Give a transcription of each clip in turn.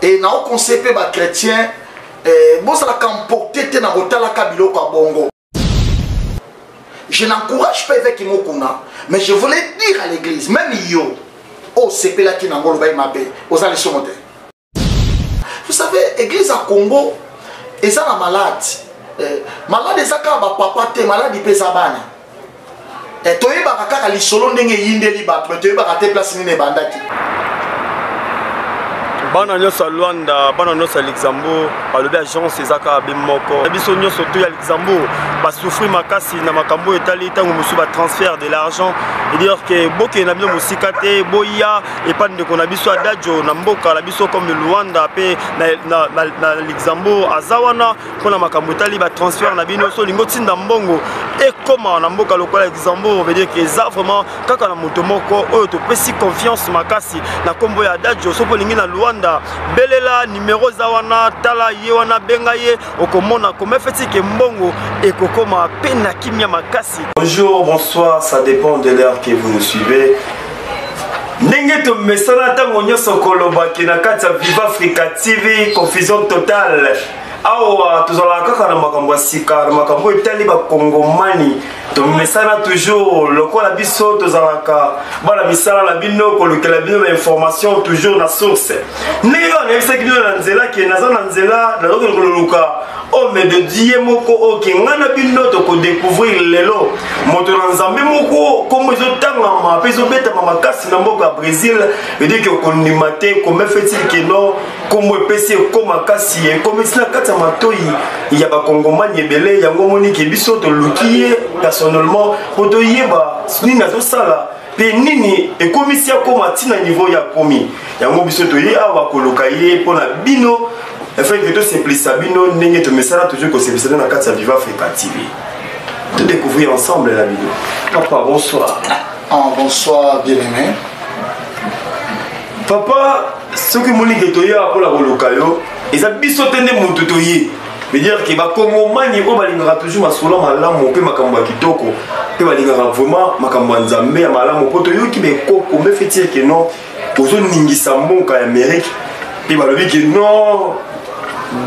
et na au conseil pe ba chrétien bon ça la comporter te na rotala kabilo kwa bongo. Je n'encourage pas avec Imokuna, mais je voulais dire à l'église, même yo, oh c'est là qui n'a pas le mabé, aux allées sur. Vous savez, l'église à Congo, ils sont malade. Malade ils sont papa te malade ils pèsent bana. Et toi il va kaka li solo ndenge yinde li ba, mais toi il va te place ni bandaki. Bana nyonso Luanda, bana nyonso Luxembourg, balobi agence ezaka bimoko. Biso nyonso to ya Luxembourg, ba souffrir makasi na makambo etali tango musu ba transfert de l'argent. Et dire que boke na bino musika te boya et pas de kona biso adagio na mboka la biso comme Luanda pe na Luxembourg azawana pona makambo etali ba transfert na bino so lingo tinda mbongo et comment na mboka lokola Luxembourg veut dire que ça vraiment kaka na moto moko oyo to pesi confiance makasi na kombo ya adagio so polingi na Luanda belela numéro zawana tala yewana bengaye okomona comme feti ke mbongo et kokoma pena kimia makasi. Bonjour, bonsoir, ça dépend de l'heure que vous nous suivez. Ndenge to mesana tango nyoso koloba kina kati ya Viva Africa TV, confusion totale. Awa tozala kaka na makambo sika na makambo etali ba kongomani to mesana toujours lokola biso tozalaka bana misala na bino kolokela bino information toujours na source neyo na bisaki bino na nzela ke naza na nzela na lokoluka homme de Dieu moko o kingana bino to ko découvrir lelo moto na nzambe moko comme ezotanga ma peso beta makasi na mboka Brésil veut dire que konimate comme fait-il que non comme epesi ko makasi e comme sina kata matoi ya ba kongomani ebele yango moni ke biso to lukiye personnellement poto yeba ni nazo sala pe nini e komisia ko matina niveau ya komi yango biso to ye awa koloka ye pona bino enfin que tout simplice bino ndenge to mesala toujours ko simplice na kati ya Viva Africa TV de découvrir ensemble la vidéo. Papa, bonsoir. Bonsoir bien-aimé. Papa, ce que mon ligue est pour la Rolokayo, ils ont bisotté mon tutoyer. veut dire que bakongomani o balingaka toujours masolo malamu mpe makambo ya kitoko mpe balingaka vraiment makambo ya nzambe ya malamu po toyoki bekoko mpe feti eke non ozoningisa mboka ya Amérique mpe balobi ke non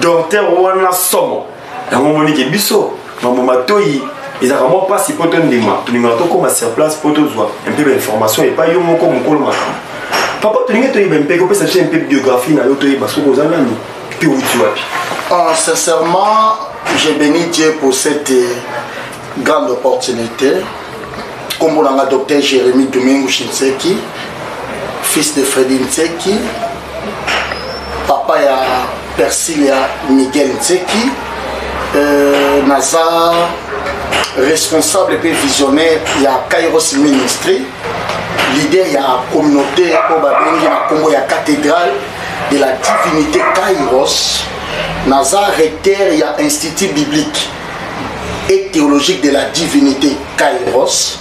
docteur wana somo yango moni ke biso mambo matoi ezaka mwa mpasi mpo tondima tolingaka tokóma sur place mpo tozwa mpe bainformation epai yo moko mokolo makambo papa tolingi toyeba mpe kopesa biso mpe biographie na yo toyeba soki oza nani mpe outi wapi. Sincèrement, j'ai béni Dieu pour cette grande opportunité. Comme on a docteur Jérémy Domingo Shinseki, fils de Freddy Nseki, papa ya Persilia Miguel Nseki, Naza responsable et visionnaire il y a Kairos Ministry, leader il y a communauté au Babengi na Congo ya cathédrale de la divinité Kairos. Naza recteur il y a institut biblique et théologique de la divinité Kairos.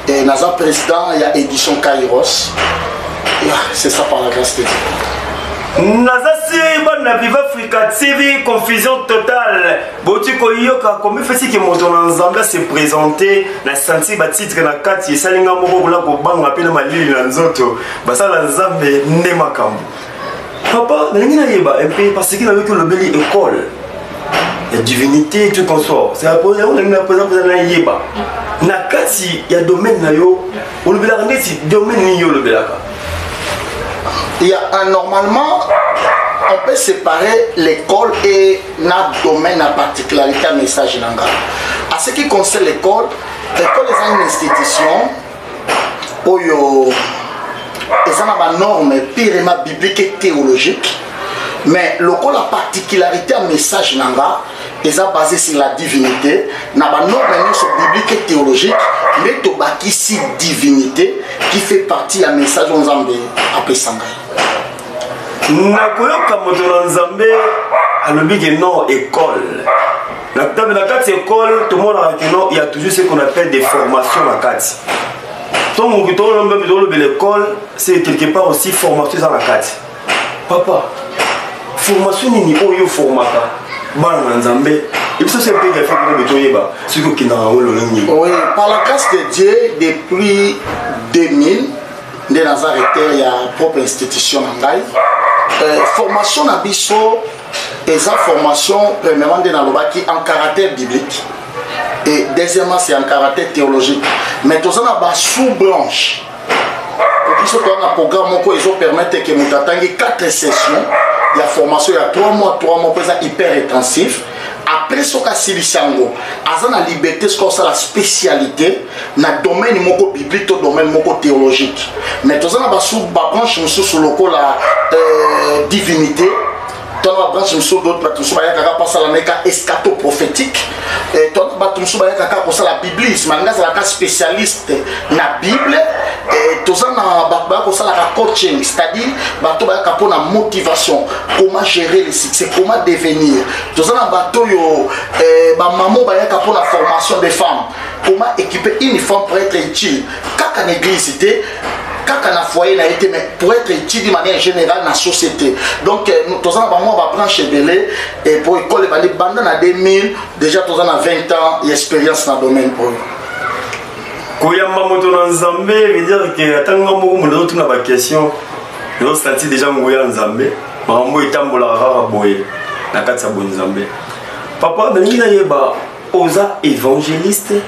Et Naza président il y a édition Kairos. C'est ça par la grâce de Dieu. Naza si na Viva Africa TV, confusion totale. Boti koyoka comme fait que mon Nzambe se présenter na senti ba titre na kati esalinga moko kula ko banga pe na malili na nzoto. Basala Nzambe nde makambo. Papa, parce qu'il a vu que le bel école, la divinité, tout comme ça. C'est la première fois que nous avons yeba. Nakati, il y a domaine na yo, ou le belaka c'est domaine ni yo le belaka. Il y a normalement, on peut séparer l'école et notre domaine à particularité à message langa. À ce qui concerne l'école est une institution où il y a des normes purement bibliques et théologiques, mais la particularité à message nanga est basée sur la divinité. Il y a des normes bibliques et théologiques, mais il y a ici divinité qui fait partie du message de Nzambe après Sangai. Nakoyoka moto na Nzambe alobi que non école. Dans la carte école, tout le monde a non, il y a toujours ce qu'on appelle des formations à carte. Donc, l'école, c'est quelque part aussi formation dans la carte. Papa, formation ni oyo formata. Bana Nzambe. Et puis ça c'est un peu fait pour le toyeba. Ce qui est dans le oui, par la grâce de Dieu, depuis 2000, de Nazareth, il y a une propre institution en Gaï. formation na biso eza formation premièrement de nalobaki en caractère biblique et deuxièmement c'est en caractère théologique mais toza na ba sous-branche biso toza na programme moko ezo permettre que moto atangi 4 sessions ya formation ya 3 mois mpo eza hyper intensif. Après ce cas Silisango, aza na liberté ce qu'on la spécialité na domaine moko biblique ou domaine moko théologique. Mais tous na basu ba branche musu sur le la divinité, tous na branche musu d'autres ba tusu ba ya kaka passa la meka escato prophétique, et tous ba tusu ba ya kaka pour ça la biblisme, manga za la spécialiste na Bible. Et tous na ba pour ça la coaching, c'est-à-dire ba to ba ya pour la motivation, comment gérer le succès, comment devenir. Tous na ba to yo ba maman ba ya pour la formation des femmes, comment équiper une femme pour être utile. Kaka na église kaka na foyer na été mais pour être utile de manière générale dans la société. Donc nous tous na ba moi ba branche belé et pour école ba banda na 2000 déjà tous na 20 ans d'expérience dans le domaine pour koyamba moto na nzambe veut dire que atanga moko mo d'autres na ba question nous senti déjà ngoya nzambe mambo itambola rara boye na katsa bo nzambe papa ndingi na yeba oza évangéliste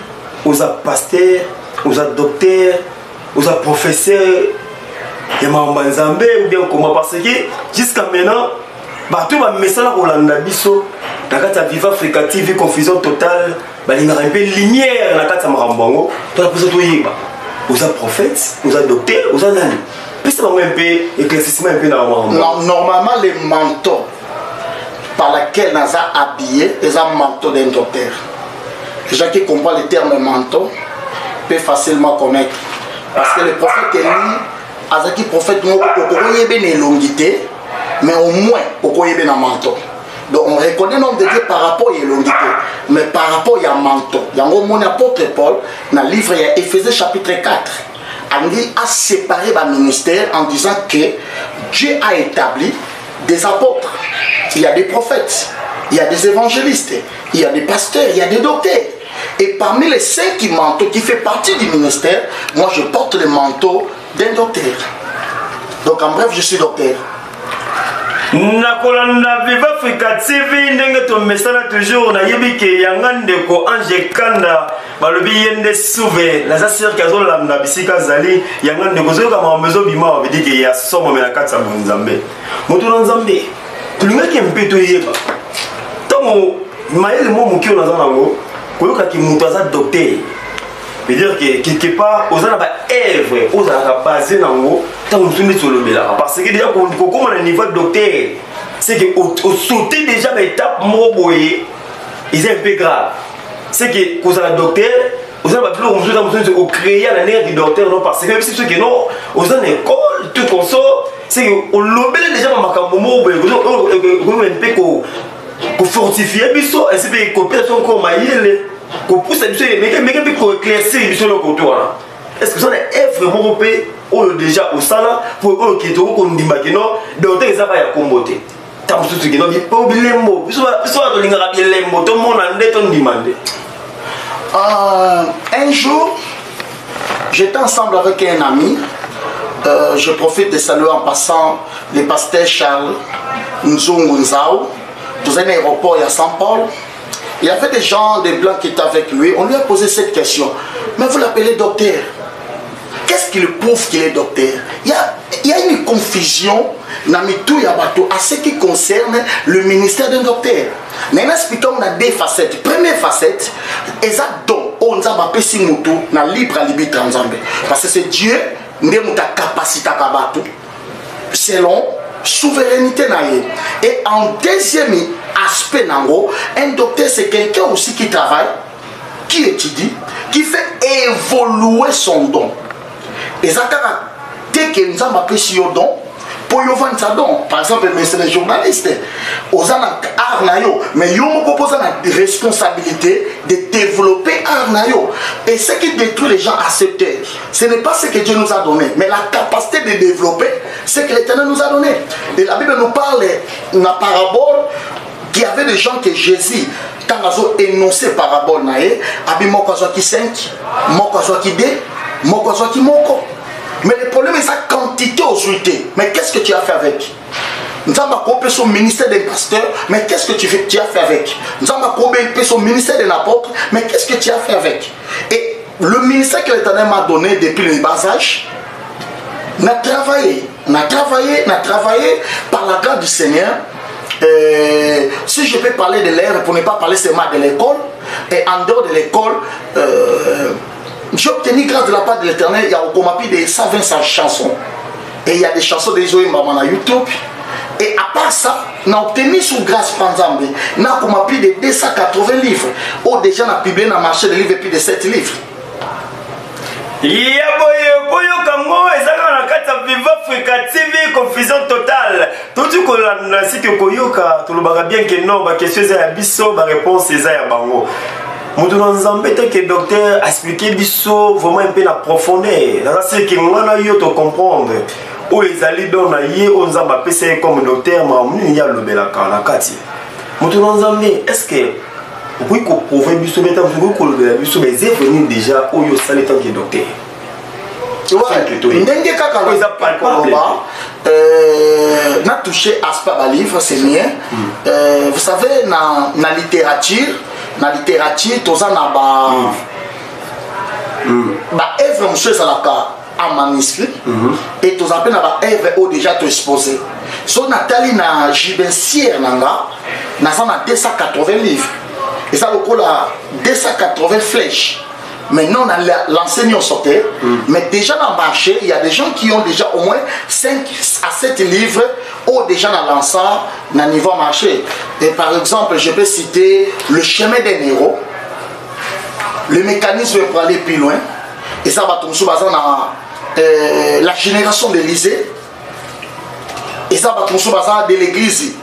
oza pasteur oza docteur oza professeur ya mambo nzambe ou bien comment parce que jusqu'à maintenant bato ba mesala kolanda biso na katsa Viva Africa TV confusion totale balinga un peu lumière na katsa marambango to la poser to yeba oza prophète oza docteur oza nani piste ba un peu éclaircissement un peu na marambango. Normalement les manteaux par lesquels nous avons habillé les manteaux d'un docteur. Les gens qui comprennent le terme manteau peuvent facilement connaître parce que le prophète Élie azaki prophète nous okoyebe une longité mais au moins okoyebe na manteau. Donc on reconnaît le nom de Dieu par rapport à la longité, mais par rapport à manteau. Il y a un apôtre Paul, dans le livre Éphésiens chapitre 4, il a séparé le ministère en disant que Dieu a établi des apôtres, il y a des prophètes, il y a des évangélistes, il y a des pasteurs, il y a des docteurs. Et parmi les 5 manteaux qui font partie du ministère, moi je porte le manteau d'un docteur. Donc en bref, je suis docteur. Nakolanda Viva Africa TV ndenge to mesala toujours na yebi ke yanga ndeko Ange Kanda balobi yende souve la zasir kazo landa bisika zali yanga ndeko zo ka mamezo bima ba bidi ke ya somo me na katsa nzambe moto na nzambe tulinga ke mpeto yeba tomo mayele mo mukio na zanango koyoka ki muto aza docteur veut dire que quelque part aux ana ba œuvre aux ana basé nango tant on soumet sur le bela parce que déjà comme on a niveau de docteur c'est que au sauter déjà l'étape moboyé il est un peu grave c'est que aux ana docteur aux ana ba plus on soumet au créer la nerf du docteur non parce que même si ce que non aux ana école tout comme ça c'est que au lobela déjà makambo moboyé on un peu ko fortifier biso et c'est que coopération comme mayele qu'on pousse à mais qu'on éclaircir sur le côté. Est-ce que ça est vraiment ou déjà au salon pour eux qui ont dit que non, donc ils avaient à comboter. Tant que ce qui n'ont pas oublié les mots, soit les mots, tout le monde a demandé. Un jour, j'étais ensemble avec un ami. Je profite de saluer en passant le pasteur Charles Nzungunzao dans un aéroport à Saint-Paul. Il y avait des gens, des blancs qui étaient avec lui. On lui a posé cette question. Mais vous l'appelez docteur. Qu'est-ce qui le prouve qu'il est docteur? Il y a une confusion à ce qui concerne le ministère d'un docteur. Maintenant, expliquons, on a deux facettes. Première facette, on a libre arbitre en Zambie. Parce que c'est Dieu qui a la capacité à battre selon souveraineté. Et en deuxième aspect, un docteur c'est quelqu'un aussi qui travaille, qui étudie, qui fait évoluer son don. Et ça, dès que nous avons appris sur don, pour y vendre sa don, par exemple, mais c'est les journalistes, aux art nayo, mais ils ont proposé la responsabilité de développer art nayo. Et ce qui détruit les gens acceptés, ce n'est pas ce que Dieu nous a donné, mais la capacité de développer ce que l'Éternel nous a donné. Et la Bible nous parle dans la parabole qu'il y avait des gens que Jésus, quand ils ont énoncé parabole, ils ont dit 5, ils ont dit 2, ils ont dit 1. Mais le problème est sa quantité aux unités. Mais qu'est-ce que tu as fait avec? Nzamba Kobe son ministère des pasteurs, mais qu'est-ce que tu as fait avec? Nzamba Kobe son ministère des apôtres, mais qu'est-ce que tu as fait avec? Et le ministère que l'Éternel m'a donné depuis le bas âge, n'a travaillé par la grâce du Seigneur. Si je peux parler de l'air pour ne pas parler seulement de l'école, et en dehors de l'école, j'ai obtenu grâce de la part de l'Éternel, il y a au Komapi de 125 chansons. Et il y a des chansons des Zoé Maman à YouTube. Et à part ça, on a obtenu sous grâce Panzambe, on a Komapi de 280 livres. Ou déjà on a publié dans le marché de livres et puis de 7 livres. Viva Africa TV, confusion totale. Tout ce qu'on a dit que Koyoka, tout le monde bien que non, ma question est à bisso, ma réponse est à bango. Nous nous embêtons que le docteur a expliqué bisso vraiment un peu la profondeur. C'est que nous avons comprendre. Où ils allaient dans la yé, on a appelé comme docteur, mais il y a le belaka la kati. Nous nous embêtons, est-ce que vous pouvez bisso mettre vous pouvez le bisso mais c'est venu déjà où il s'allait tant que docteur. Ndenge kaka n'a touché aspect à livre c'est mien. Vous savez na littérature tous en a ba œuvre monsieur salaka en manuscrit et tous en na ba œuvre au déjà tout exposé. So Nathalie na jibencière nanga na ça na 280 livres et ça le coup la 280 flèches. Maintenant, on a l'enseignant sortait, mais déjà dans le marché, il y a des gens qui ont déjà au moins 5 à 7 livres ou déjà dans l'ensemble, dans le niveau marché. Et par exemple, je peux citer Le chemin des héros, le mécanisme pour aller plus loin, et ça va tomber sous la génération d'Élysée, et ça va tomber sous de l'église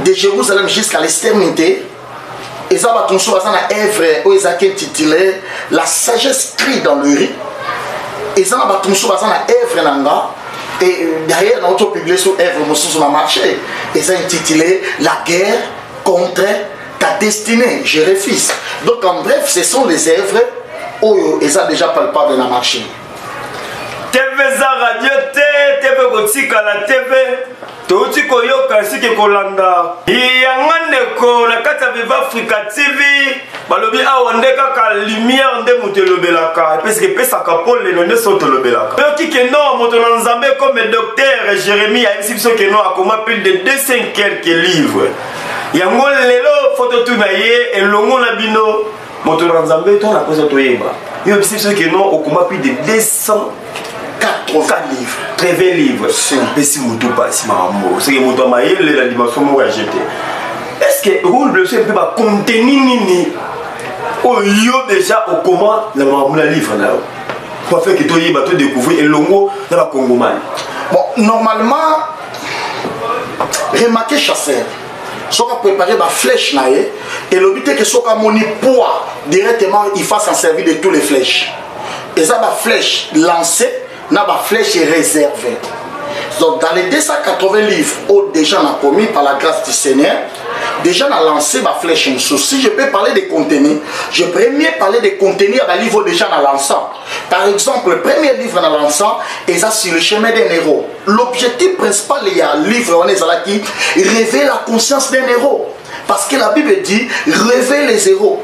de Jérusalem jusqu'à l'extrémité. Et ça va tomber sur la œuvre où ils ont intitulé La sagesse crie dans le riz. Et ça va tomber sur la œuvre nanga. Et derrière, on a publié sur œuvre sur le marché. Et ça intitulé La guerre contre ta destinée. Je refuse. Donc en bref, ce sont les œuvres où ils ont déjà palpable dans le marché. TV Radio TV Gotika la TV. Touti koyoka sike kolanda yangane ko na kata Viva Africa TV balobi awandeka ka lumière nde mutelobelaka parce que pesa kapole no soto lobelaka yoki ke non moto na nzambe comme docteur Jérémie a expliqué que non akoma plus de 200 quelques livres yango lelo photo tu na ye elongo na bino moto na nzambe to na kosa to yeba yo expliqué que non okoma plus de 200 80 livres, 30 livres. Mais si mon tout passe, c'est que mon tout maille la dimension m'a jeté. Est-ce que le rôle de ce peut pas contenir nini au yo déjà au comment la livre là. Pour faire que toi y bateau découvrir et longo dans la Congo man. Bon, normalement, remarquez chasseur. Si on préparer ma flèche là et le but est que si on a mon poids directement, il faut s'en servir de toutes les flèches. Et ça ma flèche lancée. Ma flèche est réservée. Donc dans les 280 livres où déjà on a commis par la grâce du Seigneur, déjà on a lancé ma flèche. Si je peux parler des contenus, je peux mieux parler des contenus à la livre déjà dans l'ensemble. Par exemple, le premier livre dans l'ensemble est ça sur le chemin d'un héros. L'objectif principal il y a un livre on est là qui révèle la conscience d'un héros. Parce que la Bible dit révèle les héros.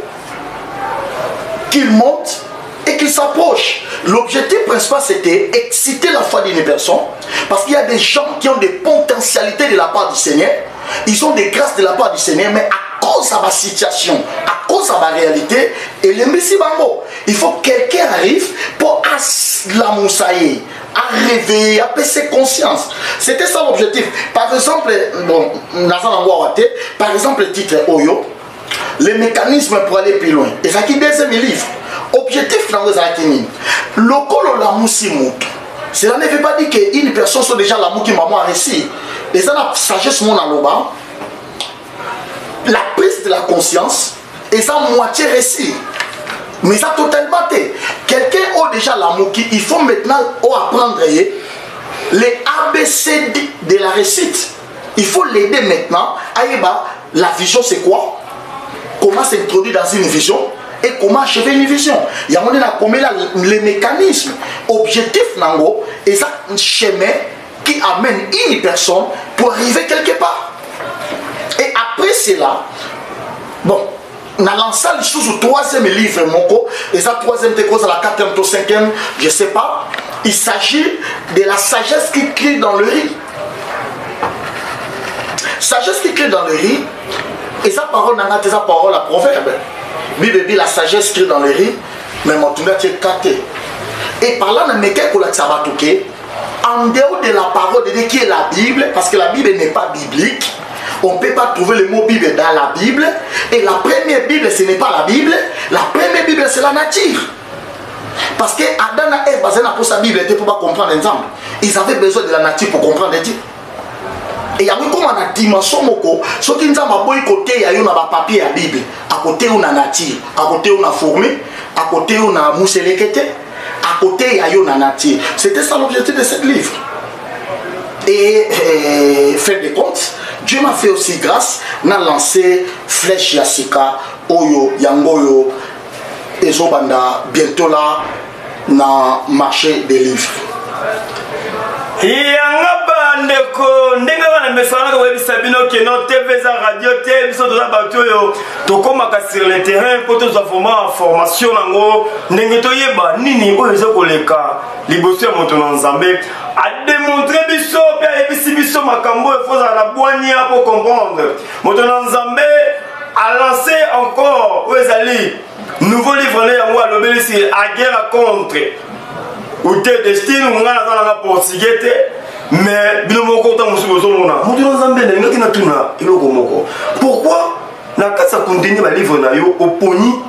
Qu'ils montent et qu'ils s'approchent. L'objectif principal c'était exciter la foi d'une personne parce qu'il y a des gens qui ont des potentialités de la part du Seigneur, ils ont des grâces de la part du Seigneur, mais à cause de ma situation, à cause de ma réalité, et le Messie Bango, il faut que quelqu'un arrive pour la moussailler, à réveiller, à passer conscience. C'était ça l'objectif. Par exemple, bon, par exemple le titre Oyo, les mécanismes pour aller plus loin. Et ça qui deuxième livre. Objectif dans les activités. Le col la moussimou. Cela ne veut pas dire qu'une personne soit déjà la mou qui m'a réussi. Et ça la sagesse mon aloba. La prise de la conscience. Et ça moitié réussi. Mais ça totalement. Quelqu'un a déjà la mou qui il faut maintenant apprendre les ABCD de la réussite. Il faut l'aider maintenant. Aïba, la vision c'est quoi? Comment s'introduire dans une vision? Et comment achever une vision? Il y a les mécanismes. Objectif nango et ça chemin qui amène une personne pour arriver quelque part. Et après cela, bon, on a lancé le troisième livre, et ça troisième cause à la quatrième, au cinquième, je ne sais pas. Il s'agit de la sagesse qui crie dans le riz. Sagesse qui crie dans le riz, et sa parole n'a pas sa parole à proverbe. Bible dit la sagesse crie dans le riz, mais mon tourneur est caté. Et par là, on a mis en dehors de la parole de Dieu qui est la Bible, parce que la Bible n'est pas biblique. On ne peut pas trouver le mot Bible dans la Bible. Et la première Bible, ce n'est pas la Bible. La première Bible, c'est la nature. Parce que Adam et Ève, pour sa Bible, ils ne pouvaient pas comprendre ensemble. Ils avaient besoin de la nature pour comprendre Dieu. Et il y a comme une dimension, ce qui nous a dit côté, il y a un papier à la Bible. À côté, on a nature. À côté, on a fourmi. À côté, on a mousselekete. À côté, il y a une nature. C'était ça l'objectif de ce livre. Et fait de compte, Dieu m'a fait aussi grâce, n'a lancé Flèche Yassika, Oyo, Yangoyo, et Zobanda, bientôt là, dans le marché des livres. Yanga bandeko ndenge wana mesana ko webisa bino ke no TV za radio TV so to bato yo to komaka sur le terrain pour to vraiment formation nango ndenge to yeba nini oyo zo koleka liboso ya moto na Nzambe a démontrer biso pe ebisi biso makambo e foza la boania pour comprendre moto na Nzambe a lancé encore ezali nouveau livre na yango alobeli si a guerre contre ou te destin ou ngana za na portugais mais bino moko ta musubo zo mona moto na Nzambe na ngaki na tuna iloko moko pourquoi na kasa contenu ba livre na yo oponi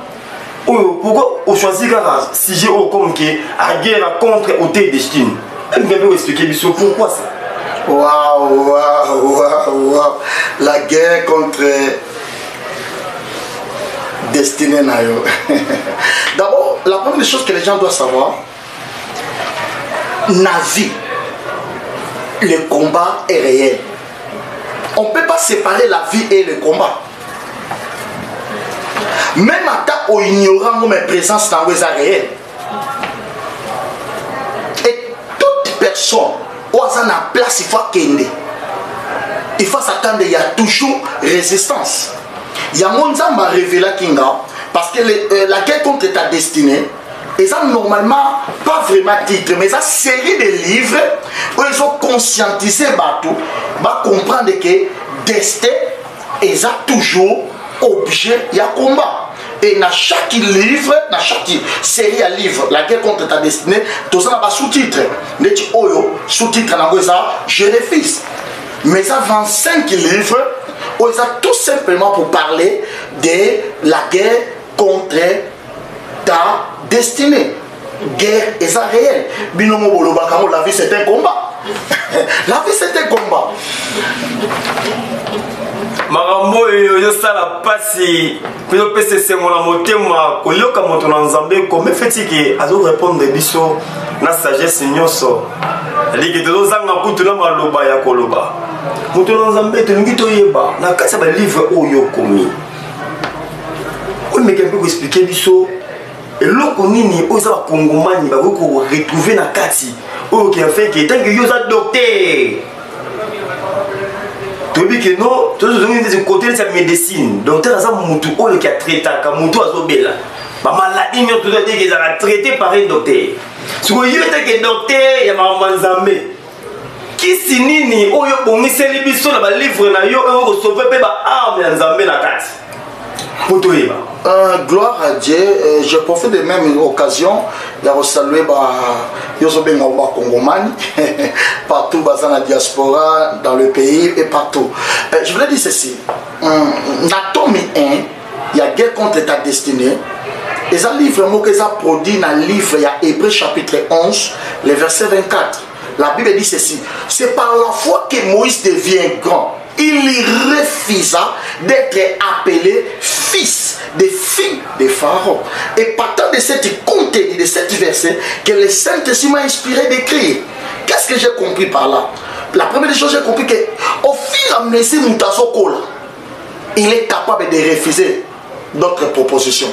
pourquoi on choisit un sujet comme qui a guerre contre ou te destin elle vient expliquer biso pourquoi ça. Waouh, la guerre contre destinée nayo. D'abord, la première chose que les gens doivent savoir, la vie, le combat est réel. On ne peut pas séparer la vie et le combat. Même à ta au ignorant mes présences dans les réel. Et toute personne où on a place, il faut qu'elle il faut s'attendre, il y a toujours résistance. Il y a mon Zamba révélé Kinga parce que la guerre contre ta destinée, ils ont normalement pas vraiment titre, mais ça série de livres où ils ont conscientisé Batou, va comprendre que destin, ils ont toujours objet, il y a combat. Et dans chaque livre, dans chaque série à livre, la guerre contre ta destinée, tout ça n'a pas sous-titre. Sous-titre, je refuse. Mais ça 25 livres, où ils ont tout simplement pour parler de la guerre contre ta destinée. Guerre est ça réel. Binomo Bolobakamo, la vie c'est un combat. La vie c'est un combat. Marambo yo sala pasi pour pese se mon motema ko yoka moto na Nzambe ko me fetiki azo répondre biso na sagesse nyoso liki to zanga kutu na maloba ya koloba moto na Nzambe to ngi to yeba na kasa ba livre oyo komi o me kempe ko expliquer biso eloko nini o za kongomani ba ko retrouver na kati o ki a fait que tant que yo za docteur que non, tous les côtés de sa médecine, docteur a mutu qui a traité comme mutu azobela. Ma maladie nous tout dit qu'ils a traité par un docteur. Si vous y êtes que docteur, il y a ma Nzambe. Qui sinini oyo bongiseli biso na ba livre na yo o sauver pe ba arme ya Nzambe na kati. Potoyeba. Gloire à Dieu, je profite de même occasion de saluer Yozobenga Congomani, partout dans la diaspora, dans le pays et partout. Je voulais dire ceci. Dans tome 1, il y a guerre contre ta destinée. Et ça livre que ça produit dans le livre, il y a Hébreux chapitre 11, le verset 24. La Bible dit ceci. C'est par la foi que Moïse devient grand. Il refusa d'être appelé fils des filles de Pharaon. Et partant de cette contenu, de cet verset, que le Saint-Esprit m'a inspiré d'écrire. Qu'est-ce que j'ai compris par là? La première chose, j'ai compris qu'au fur et à mesure il est capable de refuser d'autres propositions.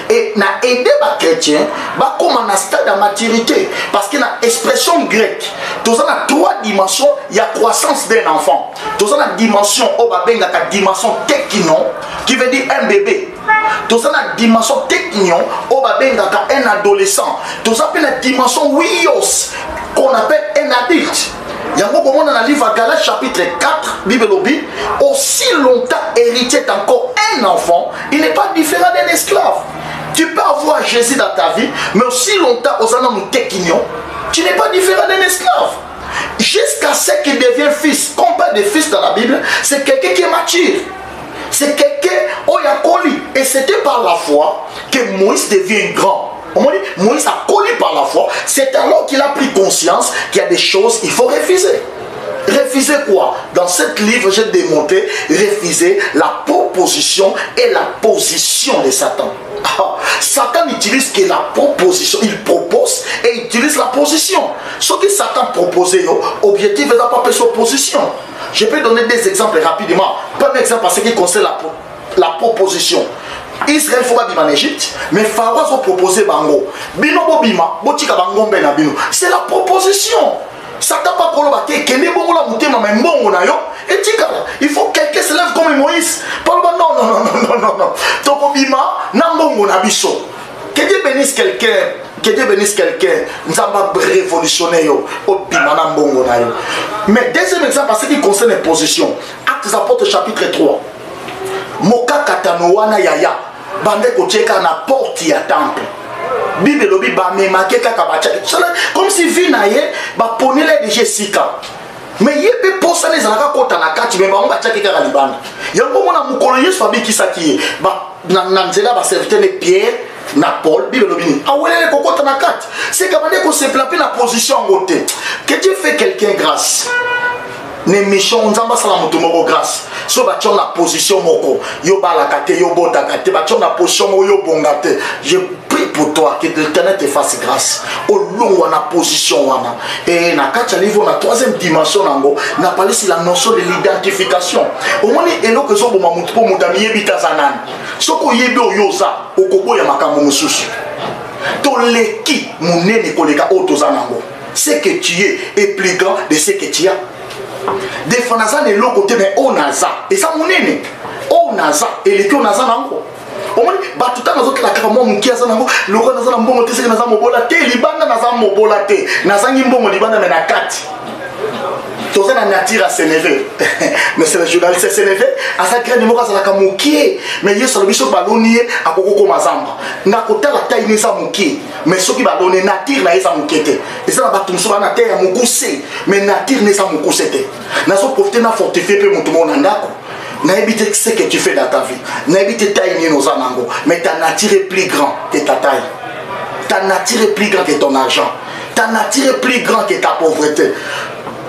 et na aider les chrétiens comme un stade de maturité parce que la expression grecque tous a 3 dimensions. Il y a croissance d'un enfant. Tous a la dimension la dimension techno qui veut dire un bébé. Tous a la dimension technion un adolescent. Tous a la dimension wios qu'on appelle un adulte. Il y a un moment dans le livre Galates chapitre 4, Bible Obi, aussi longtemps héritier est encore un enfant, il n'est pas différent d'un esclave. Tu peux avoir Jésus dans ta vie, mais aussi longtemps aux années technion, tu n'es pas différent d'un esclave. Jusqu'à ce qu'il devienne fils. Quand on parle de fils dans la Bible, c'est quelqu'un qui est mature. C'est quelqu'un qui a connu. Et c'était par la foi que Moïse devient grand. Moïse a connu par la foi. C'est alors qu'il a pris conscience qu'il y a des choses qu'il faut refuser. Refuser quoi? Dans ce livre, j'ai démontré refuser la proposition et la position de Satan. Satan utilise que la proposition, il propose et il utilise la position. Ce que Satan propose, l'objectif est d'apporter sa position. Je peux donner des exemples rapidement. Premier exemple, parce qu'il concerne la proposition. Israël faut pas en Égypte, mais Pharaon a proposé bango. Bino bobima, botika bango mbena bino. C'est la proposition. Satan pas kolobate, kende bongo la mutema mais mbongo na yo. Et il faut que quelqu'un se lève comme Moïse. Non. Toko bima, na mbongo na biso. Que Dieu bénisse quelqu'un. Que Dieu bénisse quelqu'un. Nous avons révolutionné yo. Obima na mbongo na yo. Mais deuxième exemple, parce qu'il concerne les positions. Actes des Apôtres chapitre 3. Moka katanoana yaya bande kocheka na porte ya temple Bible lobi ba memake kaka bacha comme si vinaye ba ponele de Jessica mais yebe posa les alaka kota na kati mais ba on bacha kaka libanda yango mona mukolo Yesu abiki saki ba na nzela ba serviteur ne Pierre na Paul Bible lobi awelele kokota na kati c'est que bande ko se plaper na position ngote que Dieu fait quelqu'un grâce. Ne mission nzamba sala mutu moko grâce so batio na position moko yo balaka te yo botaka te batio na position moko yo bonga te. Je prie pour toi que l'Éternel te fasse grâce au long wana position wana et na kacha niveau na troisième dimension nango na parler sur la notion de l'identification au moins eloko zo boma mutu po mutami yebita zanani soko yebe oyoza okoboya makambo mususu to leki munene koleka otoza nango ce que tu es est plus grand de ce que tu as. Des fois, on est l'autre côté, mais on a ça. Et ça, on a ça. Et les qui on a ça, nango. On dit, bah, tout le temps, la caramon, qui a ça, nango, le roi, n'a pas bon, c'est que n'a pas mobolate, libanda, n'a pas mobolate, n'a pas bon, libanda, mais n'a 4. Tout ça, n'a nature à s'élever. Mais c'est le journaliste s'élever, à sa graine, il a kamouki, mais il y a sur le bichot ballonnier, à Koko Mazamba. N'a côté la taille, n'est pas mouki. Mais ceux qui ballonnent, nature, n'a pas mouki. Et ça, n'a pas tout sur la terre, mon coussé. Mais nature, n'est pas mon coussé. N'a pas profité, n'a fortifié, peu mon monde en d'accord. N'a évité ce que tu fais dans ta vie. N'a évité taille, nos anango. Mais ta nature est plus grande que ta taille. Ta nature est plus grande que ton argent. Ta nature est plus grande que ta pauvreté.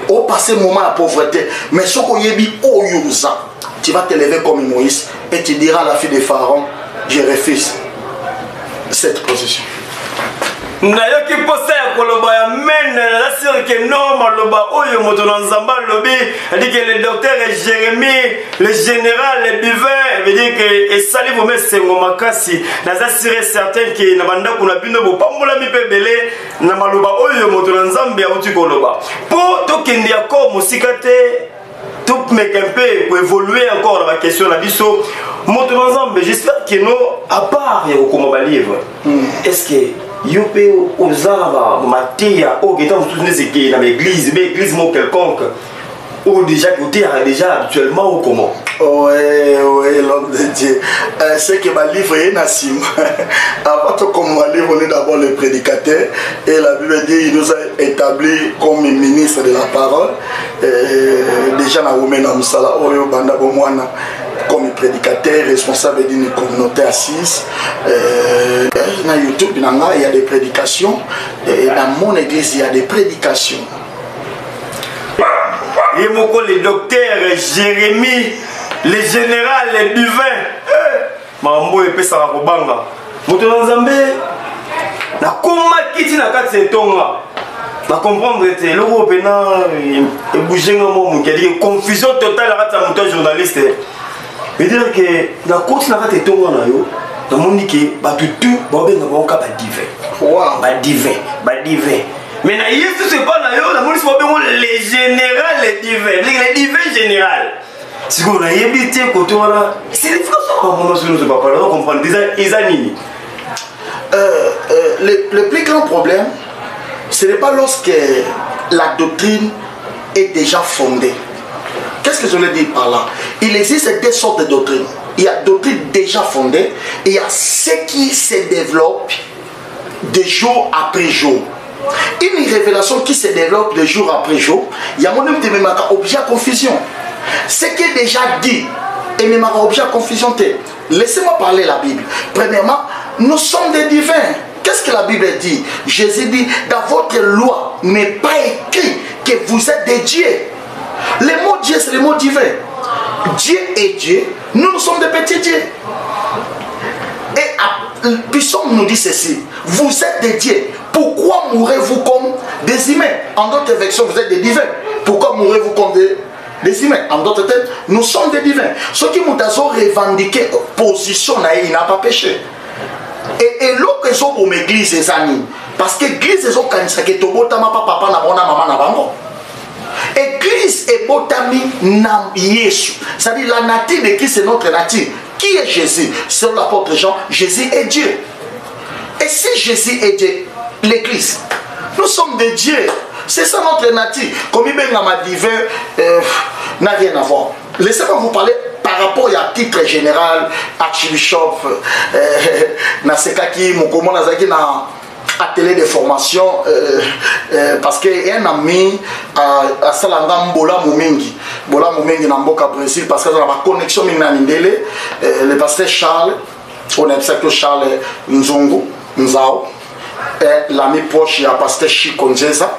Au passé moment la pauvreté, mais ce qu'on y dit, oh yuza, tu vas te lever comme Moïse et tu diras à la fille de Pharaon, je refuse cette position. nayoki posa ya koloba ya mene la sœur que non maloba oyo moto na nzamba lobi dit que le docteur Jérémie le général le bivin veut dire que et sali vous met sengo makasi naza sire certain que na banda kuna bino bo pambola mi pebele na maloba oyo moto na nzambe ya uti koloba po to kindi akor musikate tout mec un peu pour évoluer encore dans la question la biso moto na nzambe j'espère que nous à part ya kokoma livre est-ce que Yopé aux arbres, Mathia, au guetan, vous souvenez dans l'église, mais l'église mon quelconque, ou déjà côté déjà habituellement ou comment? Oui, l'homme de Dieu. C'est que ma livre est Nassim. Avant tout comme ma livre, on est d'abord le prédicateur. Et la Bible dit qu'il nous a établi comme ministre de la parole. Déjà, dans Romain Moussala, Oyo Banda Bomwana, comme prédicateur, responsable d'une communauté assise. Dans YouTube, il y a des prédications. Et dans mon église, il y a des prédications. Et mon le docteur Jérémie, le général, le divin. Mambo et pesa la kobanga. Moto nzambe na koma kiti na kati etonga. Na comprendre que le groupe est bougé un moment qui a dit confusion totale à la moto journaliste. Veut dire que la course na kati etonga na yo. le monde dit que bah tout bon ben on va divin. Wow. Bah divin. Mais na Yesu c'est pas na yo, la monde c'est pas les général les divins général. Si on a évité côté là, c'est les fois ça on ne pas parler, on comprend déjà Isanini. Le plus grand problème, ce n'est pas lorsque la doctrine est déjà fondée. Qu'est-ce que je veux dire par là? Il existe deux sortes de doctrines. Il y a doctrine déjà fondée et il y a ce qui se développe de jour après jour. Une révélation qui se développe de jour après jour, il y a mon objet à confusion. Ce qui est déjà dit, et même objet à confusion. Laissez-moi parler la Bible. Premièrement, nous sommes des divins. Qu'est-ce que la Bible dit? Jésus dit, dans votre loi n'est pas écrit que vous êtes des dieux. Le mot Dieu, c'est le mot divin. Dieu est Dieu, nous sommes des petits dieux. Et puissant nous dit ceci, vous êtes des dieux. Pourquoi mourrez-vous comme des humains? En d'autres versions, vous êtes des divins. Pourquoi mourrez-vous comme des humains? En d'autres termes, nous sommes des divins. Ceux qui nous ont revendiqué position, il n'a pas péché. Et l'autre sont pour l'église, les amis. Parce que l'église, ils ont quand même papa na bona maman na bango. Église et botami nam Yesu. C'est-à-dire la nature de Christ, c'est notre nature. Qui est Jésus? Selon l'apôtre Jean, Jésus est Dieu. Et si Jésus est Dieu, l'église, nous sommes des dieux. C'est ça notre nature. Comme il m'a divin, n'a rien à voir. Laissez-moi vous parler par rapport à titre général, archbishop, Nasekaki, Mokomo Nazaki, na atelier de formation, parce qu'il y a un ami à Salanga Mbola Moumengi na Mboka Brésil, parce que dans la connexion Minanindele, le pasteur Charles, on a que Charles Nzao, l'ami proche, il y a pasteur Chikonjeza,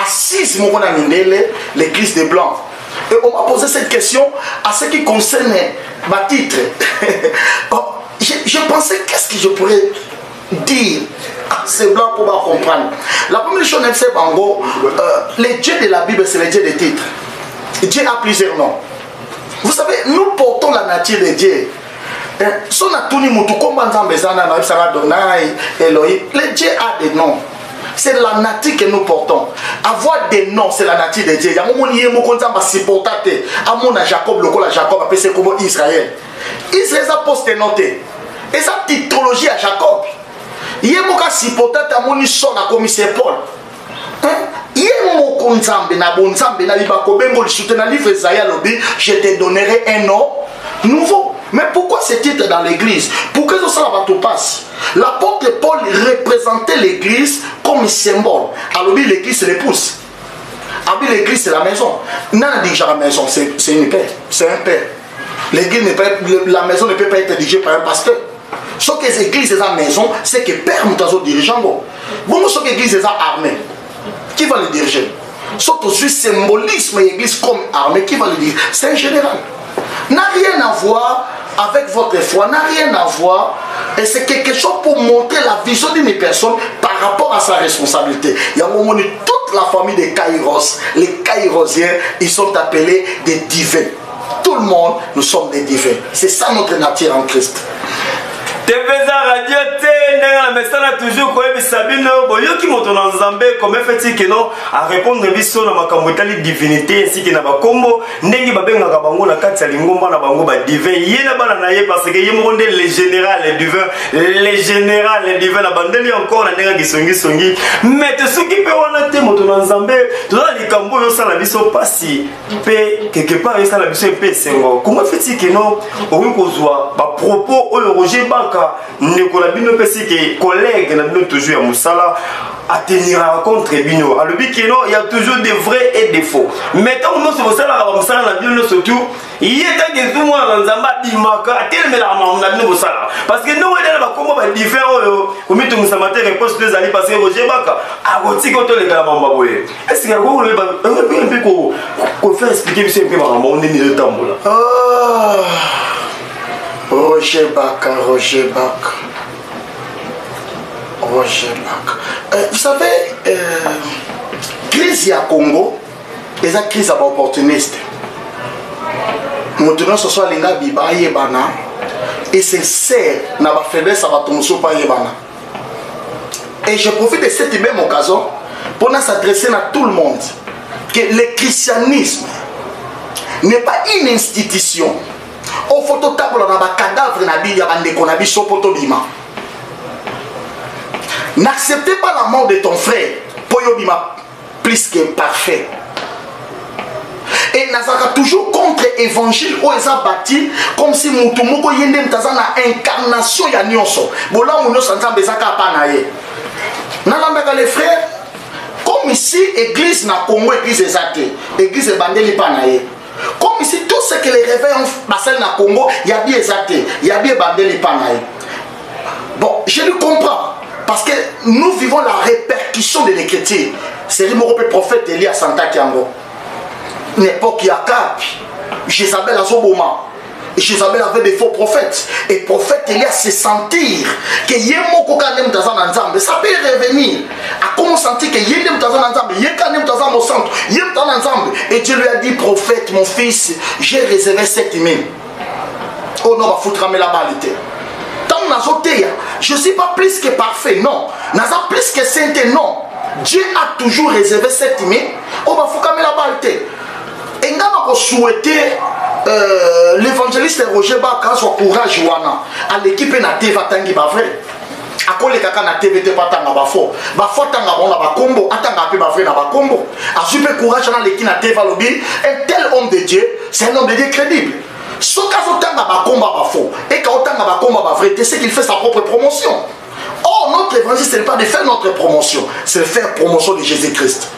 assise Mokona Nindele, l'église des Blancs. Et on m'a posé cette question à ce qui concerne ma titre. Je pensais, qu'est-ce que je pourrais dire à ces blancs pour comprendre. La première chose, c'est Bango, les dieux de la Bible, c'est les dieux des titres. Dieu a plusieurs noms. Vous savez, nous portons la nature de Dieu. Si on a tout le monde, les dieux a des noms. C'est la nature que nous portons. Avoir des noms, c'est la nature de Dieu. Il y a un moment où il y a un Jacob, le Jacob appelle c'est comme Israël. Israël a posté noté. Et sa titologie à Jacob. Il y a un moment où il y a un commissaire Paul. Il y a un moment où il y a un livre je te donnerai un nom nouveau. Mais pourquoi ce titre dans l'église? Pour que ça passe. L'apôtre Paul représentait l'église comme symbole. Alors l'église c'est l'épouse. Alors l'église c'est la maison. Non, déjà la maison c'est une père. C'est un père. L'église la maison ne peut pas être dirigée par un pasteur. Ce que l'église est la maison, c'est que père nous a dirigeant. Bon, ce que l'église est armée. Qui va le diriger? Surtout ce symbolisme l'église comme armée, qui va le diriger? C'est un général. N'a rien à voir avec votre foi, n'a rien à voir, et c'est quelque chose pour montrer la vision d'une personne par rapport à sa responsabilité. Il y a un moment où toute la famille des Kairos, les Kairosiens, ils sont appelés des divins. Tout le monde, nous sommes des divins. C'est ça notre nature en Christ. TVZ Radio T, mais ça toujours quoi Sabino, boyo qui monte dans Zambé comme fait que non à répondre biso na makambo tali divinité ainsi que na ba kombo ndenge babenga ka bango na kati ya lingomba na bango ba divin yena bana na ye parce que yemonde les général les divins na bandeli encore na ndenge gisongi songi mais te soki pe wana te moto na Zambé to na likambo yo sala biso pasi pe quelque part yo sala biso pe sengo comment fait que non owi kozwa ba propos o Roger Banka Nicolas Bino Pessi qui est collègue na bino toujours à Moussala à tenir à contre Bino. Alors il y a toujours des vrais et des faux. Mais tant que nous sommes là à Moussala na bino surtout, il y a des gens dans Zamba bimaka tellement la bino Moussala parce que nous on est là comment va différent comme tout Moussamate réponse les aller passer Roger Baka à Roti quand les gars mamba boye. Est-ce que vous voulez un peu qu'on faire expliquer monsieur un peu maman on est ni le temps là. Roger Baka. Vous savez, crise à Congo, et la crise à opportuniste. Maintenant, ce soit les Nabi Baye Bana, et sincère na ba faiblesse à batonso pa yebana. Et je profite de cette même occasion pour nous s'adresser à tout le monde que le christianisme n'est pas une institution au photo table na ba cadavre na bi ya bande ko na biso poto bima. N'acceptez pas la mort de ton frère pour yobima plus que parfait. Et Nazaka toujours contre évangile où ils ont bâti comme si Moutoumoko yende mtaza na incarnation ya nyonso. Bola mouno sanza bezaka pa na ye. Nalambeka les frères, comme ici église na Congo église ezate, église bandeli pa na ye. Comme ici tout ce que les réveils ont passé na Congo, il y a bien ezate, il y a bien bandeli pa na ye. Bon, je le comprends parce que nous vivons la répercussion de l'écriture. C'est le prophète Élie à Santa Kiango. N'époque Yakab, Jézabel a Zoboma. Jézabel avait des faux prophètes. Et prophète Élie se sentir que Yemoko Kanem Tazan Nzambe, ça peut revenir. A comment sentir que Yem Tazan Nzambe, Yekanem Tazan au centre, Yem Tazan Nzambe. Et Dieu lui a dit, prophète, mon fils, j'ai réservé 7000. Oh non, va foutre à la balité. Je ne suis pas plus que parfait, non. Naza plus que saint, non. Dieu a toujours réservé 7000. On va foutre à la balité. Et nous avons souhaité l'évangéliste Roger Baka soit courage à l'équipe na TV tangi ba vrai. Akole kaka na TV te patanga ba fo. Ba fo tanga bona ba kombo, atanga pe ba vrai na ba kombo. A super courage na l'équipe na TV lobby. Un tel homme de Dieu, c'est un homme de Dieu crédible. Ce cas otanga ba komba ba fo et quand otanga ba komba ba vrai, c'est qu'il fait sa propre promotion. Or notre évangile ce n'est pas de faire notre promotion, c'est de faire promotion de Jésus-Christ.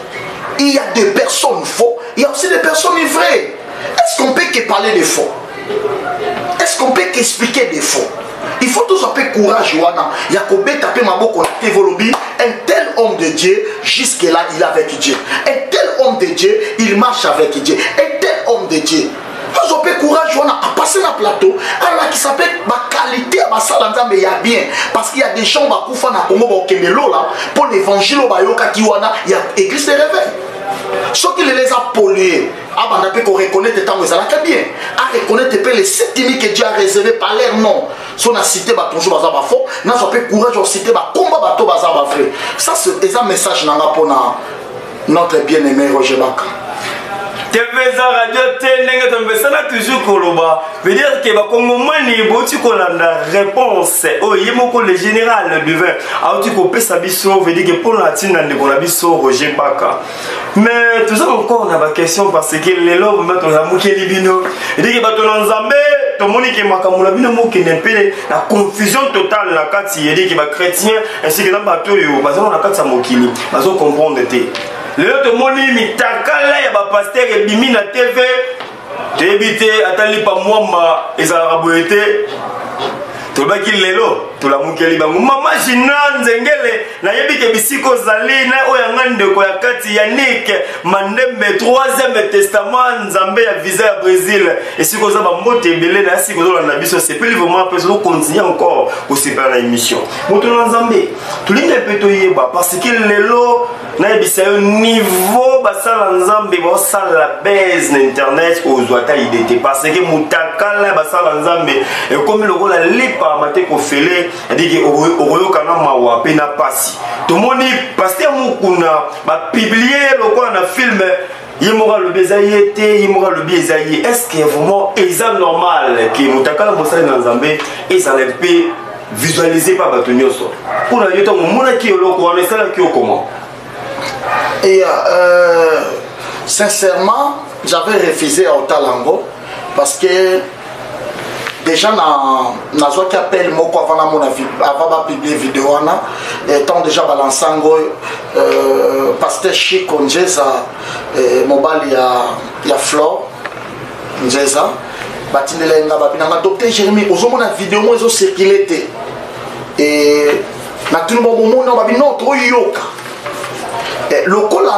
Il y a des personnes faux, il y a aussi des personnes vraies. Est-ce qu'on peut que parler des faux? Est-ce qu'on peut qu'expliquer des faux? Il faut tous un peu courage. Il y a qu'au taper ma bouche, un tel homme de Dieu, jusque-là, il est avec Dieu. Un tel homme de Dieu, il marche avec Dieu. Un tel homme de Dieu. Nous avons courage à passer dans le plateau, alors qui s'appelle ma qualité à ma salle, mais il y a bien. Parce qu'il y a des gens qui font pour l'évangile, il y a l'église de réveil. Ceux qui les a pollués, on reconnaît que temps ils bien. À reconnaître les 7000 que Dieu a réservé par leur nom. Si on a cité toujours bazaba faux, n'a pas courage de citer combat bateau bazaba vrai. Ça c'est un message pour notre bien-aimé Roger Baka. Teveza radio tenenge tombesana toujours koloba veut dire que ba kongomani boti kolanda réponse o yemoko le général du vin auti ko pesa biso veut dire que pour la tina ndeko na biso Roger Baka. Mais tout ça encore on a ba question parce que les lobes mettre la mukeli bino veut dire que bato na nzambe to moni ke makamula bino mo ke nepele la confusion totale na kati veut dire que ba chrétien ainsi que na bato yo bazo na kati sa mokili bazo comprendre te. Le autre moni mitakala ya ba pasteur et bimi na TV débité atali pa mwamba ezala boyete to baki lelo to la mukeli bangu mama jina nzengele na yebike bisiko zali na oyanga ndeko ya kati ya Nick Mandembe 3e testament nzambe ya visa ya Brésil et siko za ba mbote belé na siko zo na biso c'est plus vraiment peut continuer encore au super na émission moto na nzambe tulinga peto yeba parce que lelo na ebisa yo niveau basala nzambe ba sala base na internet ozwata idée parce que mutakala basala nzambe et comme le rôle lipa mate ko fele dit que oyoka na mawa pe na pasi to moni pasteur mukuna ba publier lokwa na film yemora le bezaïté yemora le bezaïé est-ce que vraiment est normal que mutakala mosala na nzambe et ça le peut visualiser pas batonyoso pour la yoto mona ki lokwa na sala ki comment. Et sincèrement, j'avais refusé à Otalango parce que déjà na zo qui appelle moko avant mon avis avant publier vidéo ana étant déjà balansango pasteur Chico Njeza mobile ya Flore Njeza batindelenga babinanga docteur Jérémy ozomona vidéo mo ezo circuler te et na tout le monde na babino to yoka. Le col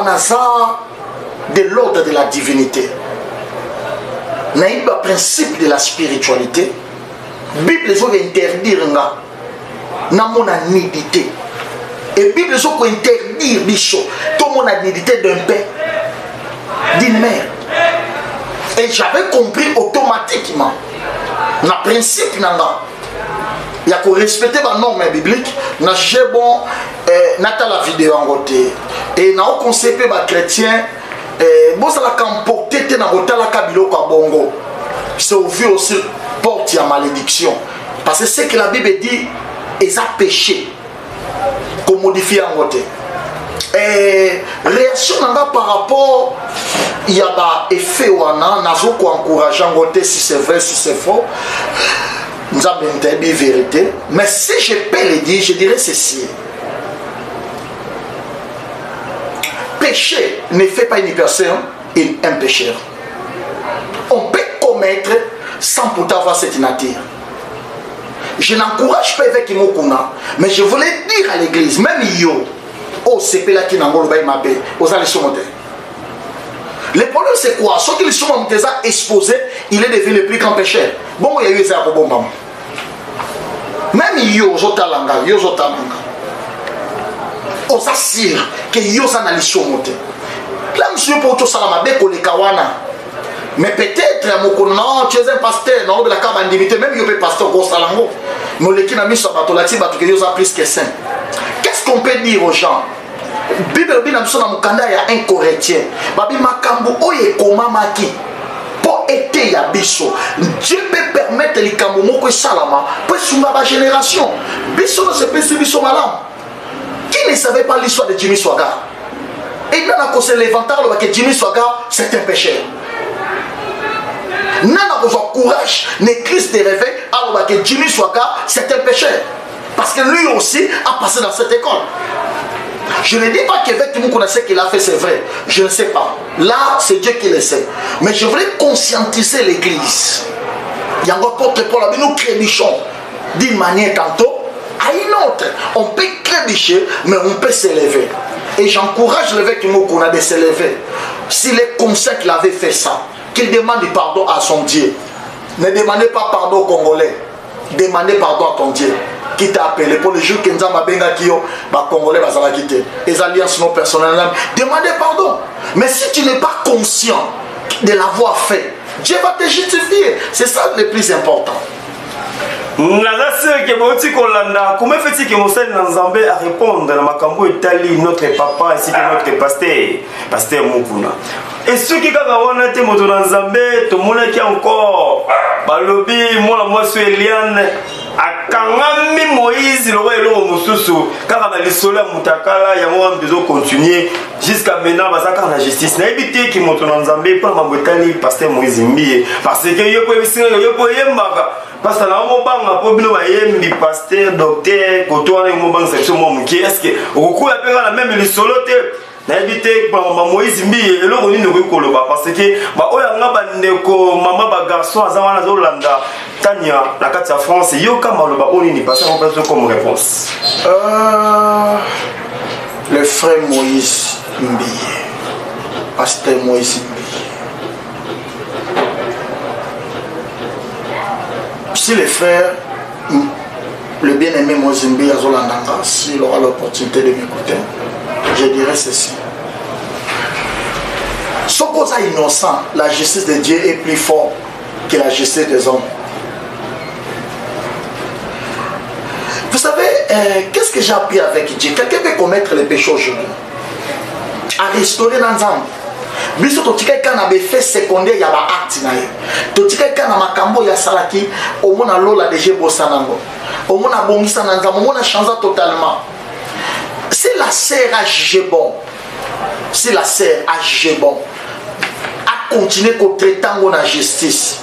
de l'ordre de la divinité. Le principe de la spiritualité. La Bible interdire la nudité. Et la Bible interdire la nudité d'un père, d'une mère. Et j'avais compris automatiquement le principe il y a que respecter les normes bibliques. Na j'ai bon nata la vidéo en côté et na au conseil les chrétiens bon ça la comporter te na côté la kabilo kwa bongo. C'est ouvert aussi porte à malédiction parce que c'est que la Bible dit ils ont péché qu'on modifie en côté. Réaction par rapport il y a des effets wana nazo ko encourager en côté si c'est vrai si c'est faux nous avons une vérité mais si je peux le dire je dirais ceci: péché ne fait pas une personne un pécheur. On peut commettre sans pourtant avoir cette nature. Je n'encourage pas avec Imokuna, mais je voulais dire à l'église, même yo, oh c'est là qui n'a pas le aux allées sur le problème c'est quoi? Ceux qui sont exposés, il est devenu le plus grand pécheur. Bon, il y a eu ça pour bon maman. Même yo, zotalanga, yo zotalanga. On s'assure que yo ça n'a sur monter. Là, monsieur pour tout ça, la mabe les kawana. Mais peut-être, non, tu es un pasteur, non, la carte d'individu, même yo peut pasteur gros salango. Mais les qui n'a mis sur bateau là-dessus, bateau que yo a plus que saint. Qu'est-ce qu'on peut dire aux gens? Bible bina biso na mukanda ya 1 Corinthiens babi makambo oye komamaki po ete ya biso Dieu peut permettre likambo moko salama pour sunga ba génération biso no se pesi biso malam. Qui ne savait pas l'histoire de Jimmy Swaggart? Et il a causé l'inventaire que Jimmy Swaggart c'est un pécheur. Nana besoin courage l'église de réveil alors que Jimmy Swaggart c'est un pécheur parce que lui aussi a passé dans cette école. Je ne dis pas qu'avec tout le monde connaissait qu'il a fait, c'est vrai. Je ne sais pas. Là, c'est Dieu qui le sait. Mais je voulais conscientiser l'église. Il y a encore porte-Paul, nous crédichons d'une manière tantôt à une autre. On peut crédicher, mais on peut s'élever. Et j'encourage l'évêque Mokuna de s'élever. S'il est conscient qu'il avait fait ça, qu'il demande pardon à son Dieu. Ne demandez pas pardon aux Congolais. Demandez pardon à ton Dieu. Qui t'a appelé pour le jour que nous avons les Congolais vont quitter. Les alliances non personnelles. Demandez pardon. Mais si tu n'es pas conscient de l'avoir fait, Dieu va te justifier. C'est ça le plus important. Comment fait-il que Moussa Nzambé a répondre à Makambo Italie, notre papa ainsi que notre pasteur Mukuna? Et ceux qui ont été Nzambé, tout le monde qui encore, Balobi, moi, suis Eliane, Akangami Moïse, le roi et l'homme Moussousou, car on a les soleils Moutakala, il y a besoin de continuer jusqu'à maintenant, Bazaka la justice. N'a évité qui montent Nzambé, pas Mambotali, pasteur Moïse Mbi, parce que yo pouvez parce que là, on va parler de pasteur, docteur, côtoyer, on va parler de est-ce que beaucoup appellent la même les solotes. N'habitez pas Moïse Mbi et l'on ne peut pas parce que maman garçon à Zolanda Tania la carte à France yoka maloba on n'y passe pas comme réponse. Le frère Moïse Mbi, pasteur Moïse Mbi. Si les frères, le bien-aimé Moïse Mbi à Zolanda, s'il aura l'opportunité de m'écouter, je dirais ceci. Sans cause innocent, la justice de Dieu est plus forte que la justice des hommes. Vous savez, qu'est-ce que j'ai appris avec Dieu? Quelqu'un peut commettre le péché aujourd'hui, à restaurer l'ensemble. Biso totika kana be fait secondaire ya ba acte na ye. Totika kana makambo ya salaki omona lola deje bosanango. Omona bongisa na nzambo, omona chanza totalement. Si la sœur a jugé bon, si la sœur a jugé bon, a continué qu'au traitant de la justice,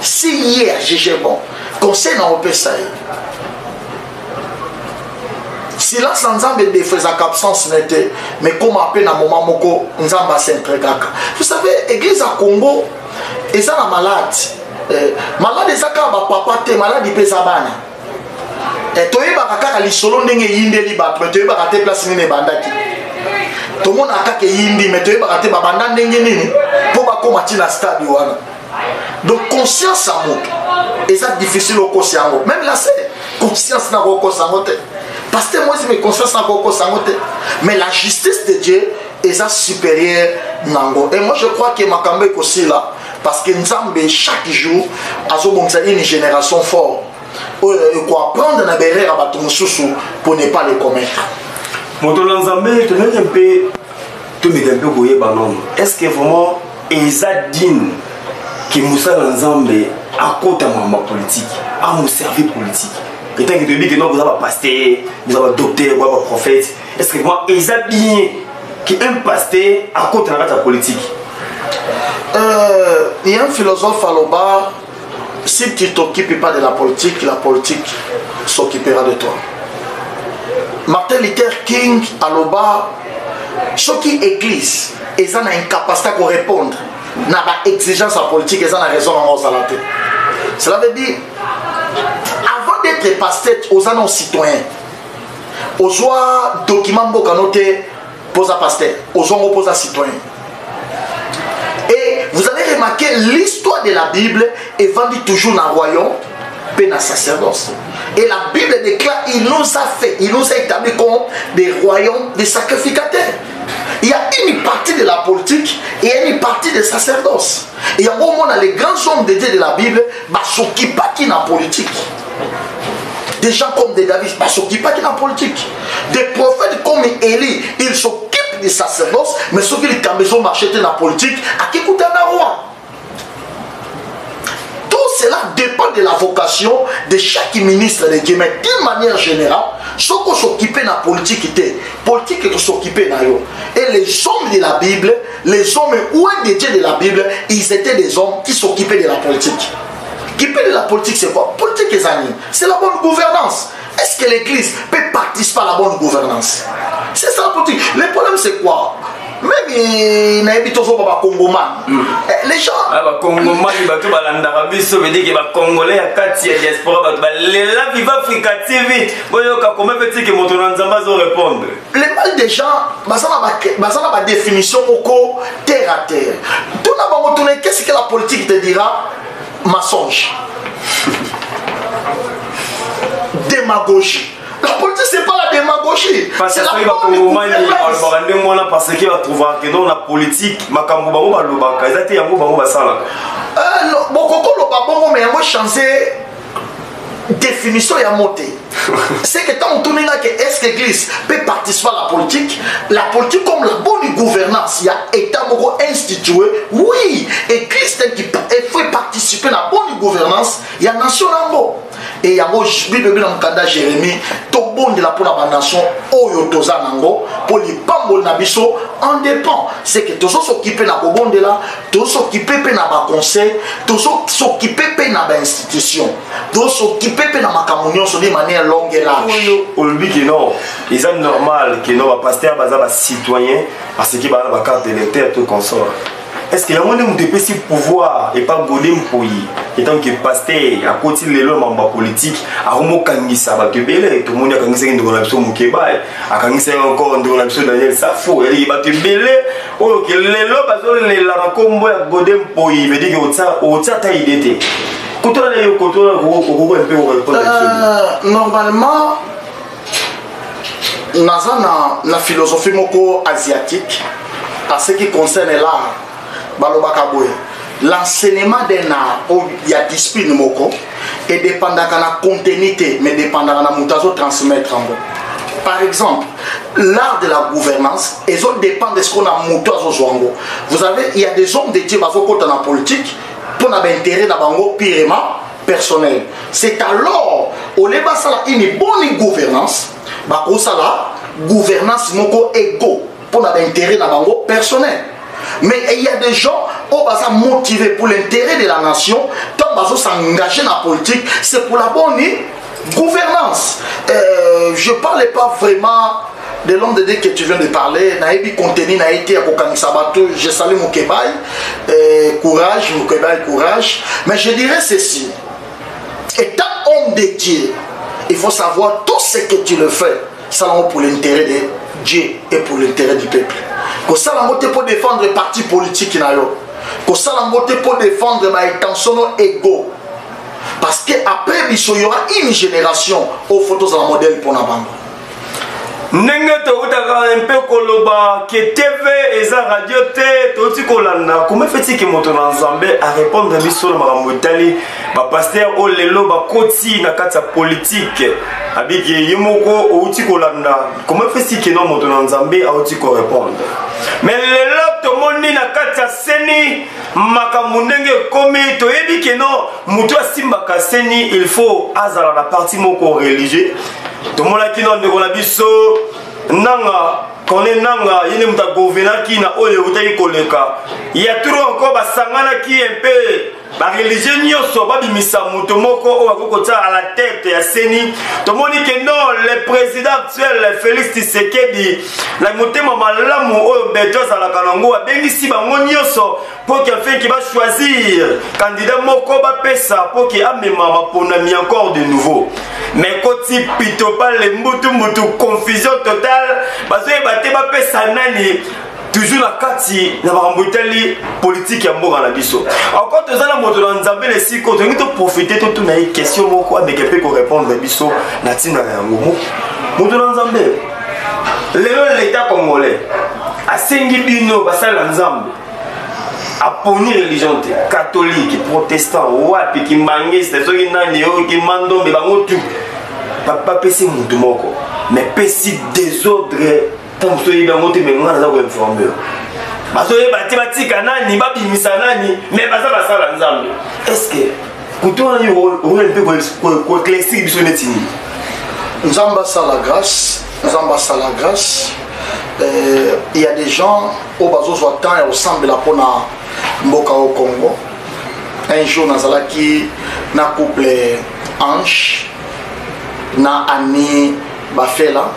si hier a jugé bon, conseil n'a pas ça. Si là, sans ensemble de faisant absence n'était, mais comme à peine à moment moko, nous avons s'entregaka. Vous savez, l'église à Congo, ils sont malades. Malade, ils sont papa, t'es malade, ils pèsent à bana. Et toi, tu as les solo ndenge yinde li bat, mais tu as raté place ni bandaki. Tout le monde a kake yindi, mais tu as raté babanda ndenge nini pour ba komati na stade wana. Donc conscience à moi, et ça difficile au conscience. Même là c'est conscience na ko sangote. Parce que moi c'est conscience na ko sangote. Mais la justice de Dieu est ça supérieure nango. Et moi je crois que makambe aussi là parce que Nzambe chaque jour a une génération forte. quoi prendre na berère à baton sous pour ne pas les commettre. Motolanzambe, tu n'es un peu, tu m'es un peu goyé banon. Est-ce que vraiment Ezadine qui Moussa Lanzambe à côté de ma politique, à mon service politique? Et tant que tu dis que non, vous avez un pasteur, vous avez un docteur, vous avez un prophète. Est-ce que moi, Ezadine qui est un pasteur à côté de la politique? Il y a un philosophe à l'Oba, si tu ne t'occupes pas de la politique s'occupera de toi. Martin Luther King à l'Oba, ce qui est église, ils ont une capacité à répondre à l'exigence politique, ils ont raison en Rosalate. Cela veut dire, avant d'être pasteur, aux annonces citoyens, aux joies documents bocanoté, pose à pasteur, aux gens opposent à citoyen. Et vous avez remarqué, l'histoire de la Bible est vendue toujours dans le royaume, puis dans le sacerdoce. Et la Bible déclare, il nous a établi comme des royaumes des sacrificateurs. Il y a une partie de la politique et une partie des sacerdoces. Et en gros, les grands hommes de Dieu de la Bible ne s'occupent pas de la politique. Des gens comme des David ne s'occupent pas de la politique. Des prophètes comme Élie, ils s'occupent des sacerdoces, mais ceux qui ont besoin de marcher dans la politique, à qui coûte un roi? Tout cela dépend de la vocation de chaque ministre de Dieu. Mais d'une manière générale, ceux qui s'occupent de la politique, qui s'occupent de la. Et les hommes de la Bible, les hommes ouin de Dieu de la Bible, ils étaient des hommes qui s'occupaient de la politique. Qui peut de la politique, c'est quoi? Politique, c'est la bonne gouvernance. Est-ce que l'Église peut participer à la bonne gouvernance? C'est ça la politique. Le problème, c'est quoi? Même les gens. Le mal des gens, c'est la définition terre à terre. Tout d'abord, qu'est-ce que la politique te dira? Mensonge. Démagogie. La politique, c'est pas la démagogie. C'est la gouvernance. Parce qu'il va trouver que dans la politique, définition et à monter. C'est que tant on est que est-ce que l'Église peut participer à la politique comme la bonne gouvernance, il y a État institué, oui, l'Église qui fait participer à la bonne gouvernance, il y a nation en et il y a Bible dans le cadre Jérémie, tout bon de la pour la nation, Oyotoza Nango, pour les Pambol Nabiso, en dépend. C'est que tous s'occuper de la bon de là, tous s'occuper de la conseil, tous s'occuper de la institution, tous s'occuper de la communion sur des manières longues et larges. On lui dit non, il est normal que nos pasteurs soient citoyens parce qu'ils ont la carte d'électeur tout consort. Est-ce qu'il y a un de pouvoir et pas godem pour y et tant que pasteur à côté de l'homme politique à Romo Kangisa va te belé tout le monde a Kangisa qui doit l'absolu Mukeba à Kangisa encore doit l'absolu Daniel Safo et il va te belé oh que l'homme a donné la raconte à godem pour y veut dire que ça ta idée normalement dans la philosophie moko asiatique en ce qui concerne l'art l'enseignement d'un art où il y a discipline moko et dépendant de la continuité mais dépendant de la mutation transmettre en bon. Par exemple, l'art de la gouvernance, les autres dépendent de ce qu'on a mutation en bon. Vous savez, il y a des hommes de Dieu dans la politique pour avoir intérêt dans bango purement personnel. C'est alors au lieu de une bonne gouvernance, bah la gouvernance moko égo pour avoir intérêt dans bango personnel. Mais il y a des gens qui sont motivés pour l'intérêt de la nation, tant qu'ils s'engager dans la politique, c'est pour la bonne gouvernance. Je ne parlais pas vraiment de l'homme de Dieu que tu viens de parler. Je salue mon Kebaï, courage, mon Kebaï, courage. Mais je dirais ceci. Étant homme de Dieu, il faut savoir tout ce que tu le fais, c'est pour l'intérêt de Dieu et pour l'intérêt du peuple. Que ça la moté pour défendre les partis politiques que ça la moté pour défendre les intentions égaux parce que après il y aura une génération aux photos en modèle pour la bande ndenge toutaka un peu koloba ke TV eza radio te toti kolanda comment fait-il que moto na Nzambe a répondre biso na makambo etali ba pasteur o lelo ba koti na kati ya politique abiki yemoko outi kolanda comment fait-il que non moto na Nzambe a outi ko répondre mais lelo tomoni na kati ya seni makambo ndenge komi toyebi ke non moto asimbaka seni il faut azala na partie moko religieux tomonaki no ndeko na biso nanga kone nanga yene muta gouverner na oyo utaki koleka ya turo encore basangana ki un peu ba religieux nyonso babimisa moto moko o bakokota à la tête ya seni tomoni ke non le président actuel Félix Tshisekedi la motema malamu oyo beto azalaka nango abengisi bango nyonso pour qu'il fait qu'il va choisir candidat moko bapesa pour qu'il amema maponami encore de nouveau mais koti pito pa le mbutu confusion totale bazoye bate bapesa nani toujours la kati na makambo itali politique ya mboka na biso encore tozala moto na Nzambe le siko tongi to profiter to na question moko ameke pe ko répondre biso na tina yango moto na Nzambe lelo l'état congolais asengi bino basala Nzambe aponi religion te catholique protestant wapi kimbangiste soki nani yo kimandombe bango tu papa pesi mutu moko mais pesi désordre tant que il y a monté mais on a informé bazoye bati batika nani babimisa nani mais bazala sala Nzambe est-ce que kuto na yo on peut ko classique biso netini Nzamba sa la grâce il y a des gens au bazo soit temps et au semble la pona mboka au Congo un jour nazalaki na couple Ange na Annie Bafela.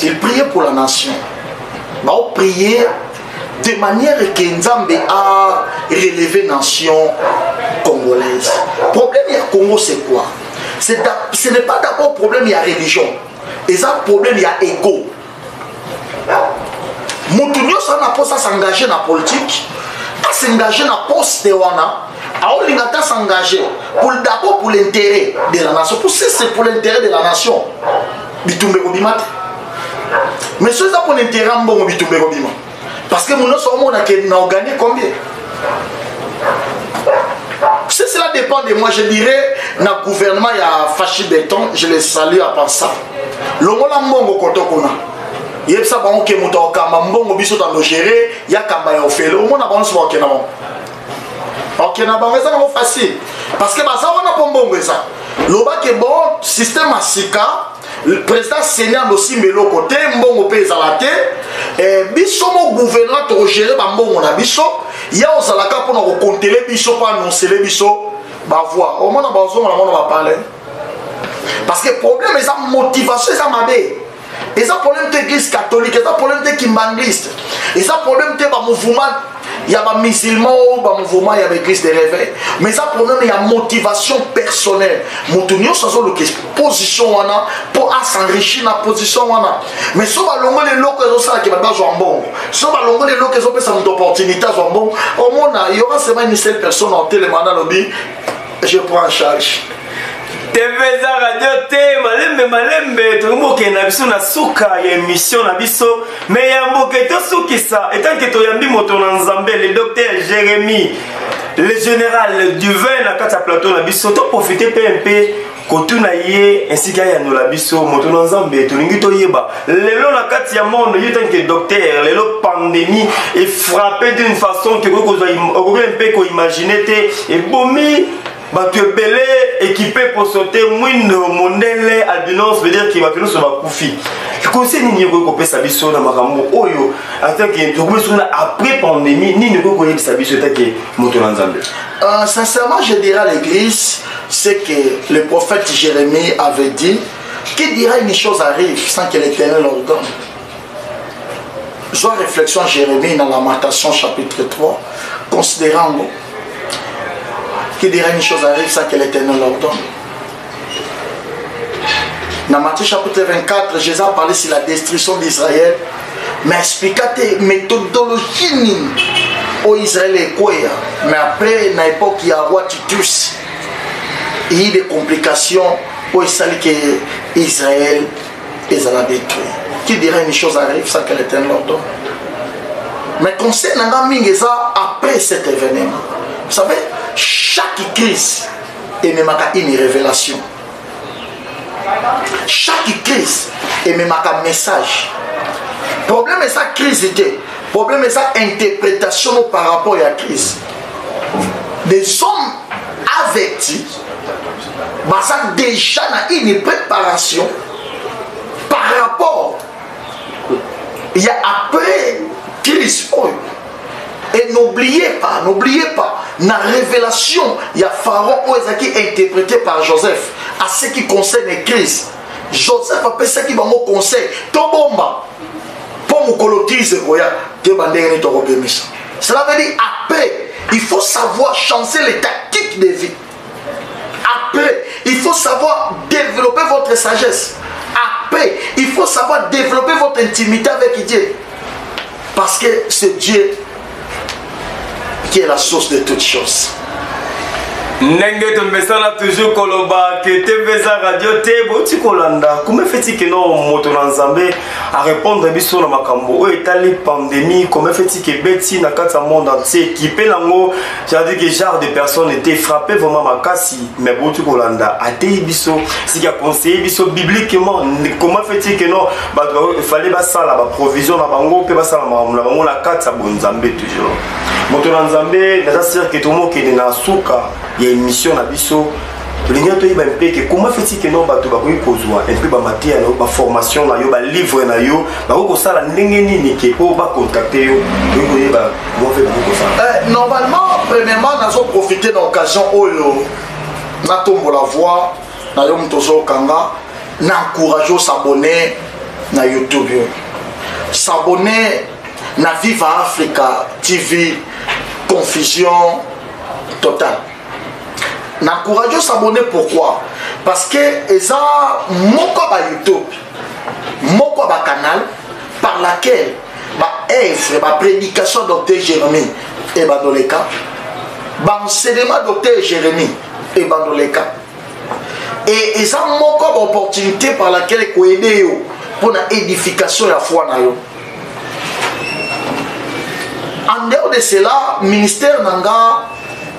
Il priait pour la nation. Il priait de manière que Nzambe a relevé la nation congolaise. Le problème du Congo, c'est quoi? Ce n'est pas d'abord problème de la religion. C'est un problème de l'ego. Moutounio, ça n'a pas s'engager dans la politique, pas s'engager dans la poste de Wana. Aolingata s'engager d'abord pour l'intérêt de la nation. Pour ça, c'est pour l'intérêt de la nation. Bitumbe Kobimate. Mais ce n'est pas pour l'intérêt de Bitumbe Kobima. Parce que nous avons gagné combien? Cela dépend de moi. Je dirais, dans le gouvernement, il y a Fachi Béton, je les salue à part ça. L'ongola mbongo kotokona. Il y a ça qui est monté au Kamba, mbongo biso dans le géré, il y a Kamba et Ophélo. Au monde a bon soir au Kenabon. Ok, c'est facile. Parce que ça, on a pas bon ça. Le bon système à Sika, le président Sénat aussi met le côté, bon pays à la tête. Et biso mon gouverneur to gérer bon on a biso. Il y a aux alaka pour nous compter les biso pour annoncer les biso. Bah voir. Au moins on va parler. Parce que le problème c'est la motivation, c'est ma bé. Et ça problème de l'église catholique, et ça problème de kimbangliste, et ça problème de mouvement. Il y a des musulmans, il mouvement, il y a des églises de réveil. Mais ça problème, il y a motivation personnelle. Moutounio, ça c'est une position pour s'enrichir dans la position. Mais si on va l'ongler les locaux, qui va jouer en bon. Si on va l'ongler les locaux, qui ont une opportunité en bon. Au moins, il y aura seulement une seule personne en télémandat lobby. Je prends en charge. TV za radio te malembe to moke na biso na suka ya émission na biso mais ya moke to sukisa etant que to yambi moto na Nzambe le docteur Jérémy le général du vin na kata plateau na biso to profiter PMP kotuna ye ainsi que ya no la biso moto na Nzambe to lingi to yeba lelo na kati ya monde yetant que docteur lelo pandémie est frappé d'une façon que ko un peu ko imaginer te et bomi tu es belé équipé pour sauter mouino mondele albinos veut dire qu'il va finir sur la koufi. Je conseille ni ko pe sabiso na makambo oyo attends que to après pandémie ni ko ko sabiso take moto na Nzambe. Sincèrement je dirais à l'église c'est que le prophète Jérémie avait dit qui dira une chose arrive sans que l'Éternel ordonne. Soit réflexion Jérémie dans Lamentation chapitre 3 considérant qui dira une chose arrive sans que l'Éternel l'ordonne. Dans Matthieu chapitre 24, Jésus a parlé sur la destruction d'Israël, mais expliqué la méthodologie au Israël est quoi. Mais après, dans l'époque, il y a roi Titus, il y a eu des complications pour que Israël est détruit. qui dirait une chose arrive sans que l'Éternel l'ordonne. Mais conseil n'a mingiza après cet événement. Vous savez, chaque crise est même une révélation. Chaque crise est même un message. Le problème est sa crise. Le problème est sa interprétation par rapport à la crise. Des hommes avertis, ça déjà une préparation par rapport. Il y a après crise. Et n'oubliez pas, la révélation, il y a Pharaon qui est interprété par Joseph à ce qui concerne les crises. Joseph a fait ce qui va me conseiller. Tobomba, pour me coloniser, cela veut dire après, il faut savoir changer les tactiques de vie. Après, il faut savoir développer votre sagesse. Après, il faut savoir développer votre intimité avec Dieu. Parce que c'est Dieu qui est la source de toutes choses. Nenge to mesala toujours koloba que TVza radio te boti kolanda comment fait-il que non moto na Nzambe à répondre biso na makambo o etali pandémie comment fait-il que beti na kata monde entier équipé nango c'est-à-dire que genre de personnes étaient frappées vraiment makasi mais boti kolanda atei biso si ya conseiller biso bibliquement comment fait-il que non ba il fallait ba sala ba provision na bango pe ba sala na bango la kata bonzambe toujours moto na Nzambe na sûr que tout le monde qui est na suka il y a une mission à biso. Comment fait-il que non bato bakoki kozwa et puis ba matière na ba formation na yo ba livre na yo ba ko sala ndenge nini ke po ba contacter yo yo ba mo fait beaucoup ça. Normalement premièrement nazo profiter de l'occasion oyo na tombo la voix na yo mtozo kanga na encourager s'abonner na YouTube yo. S'abonner na Viva Africa TV confusion totale. N'encourage s'abonner pourquoi? Parce que ils ont mon YouTube, mon canal par laquelle ma œuvre, ma prédication docteur Jérémie et dans les cas, enseignement docteur Jérémie et dans les cas. Et ils ont mon opportunité par laquelle ils aider pour l'édification de la foi. En dehors de cela, ministère Nanga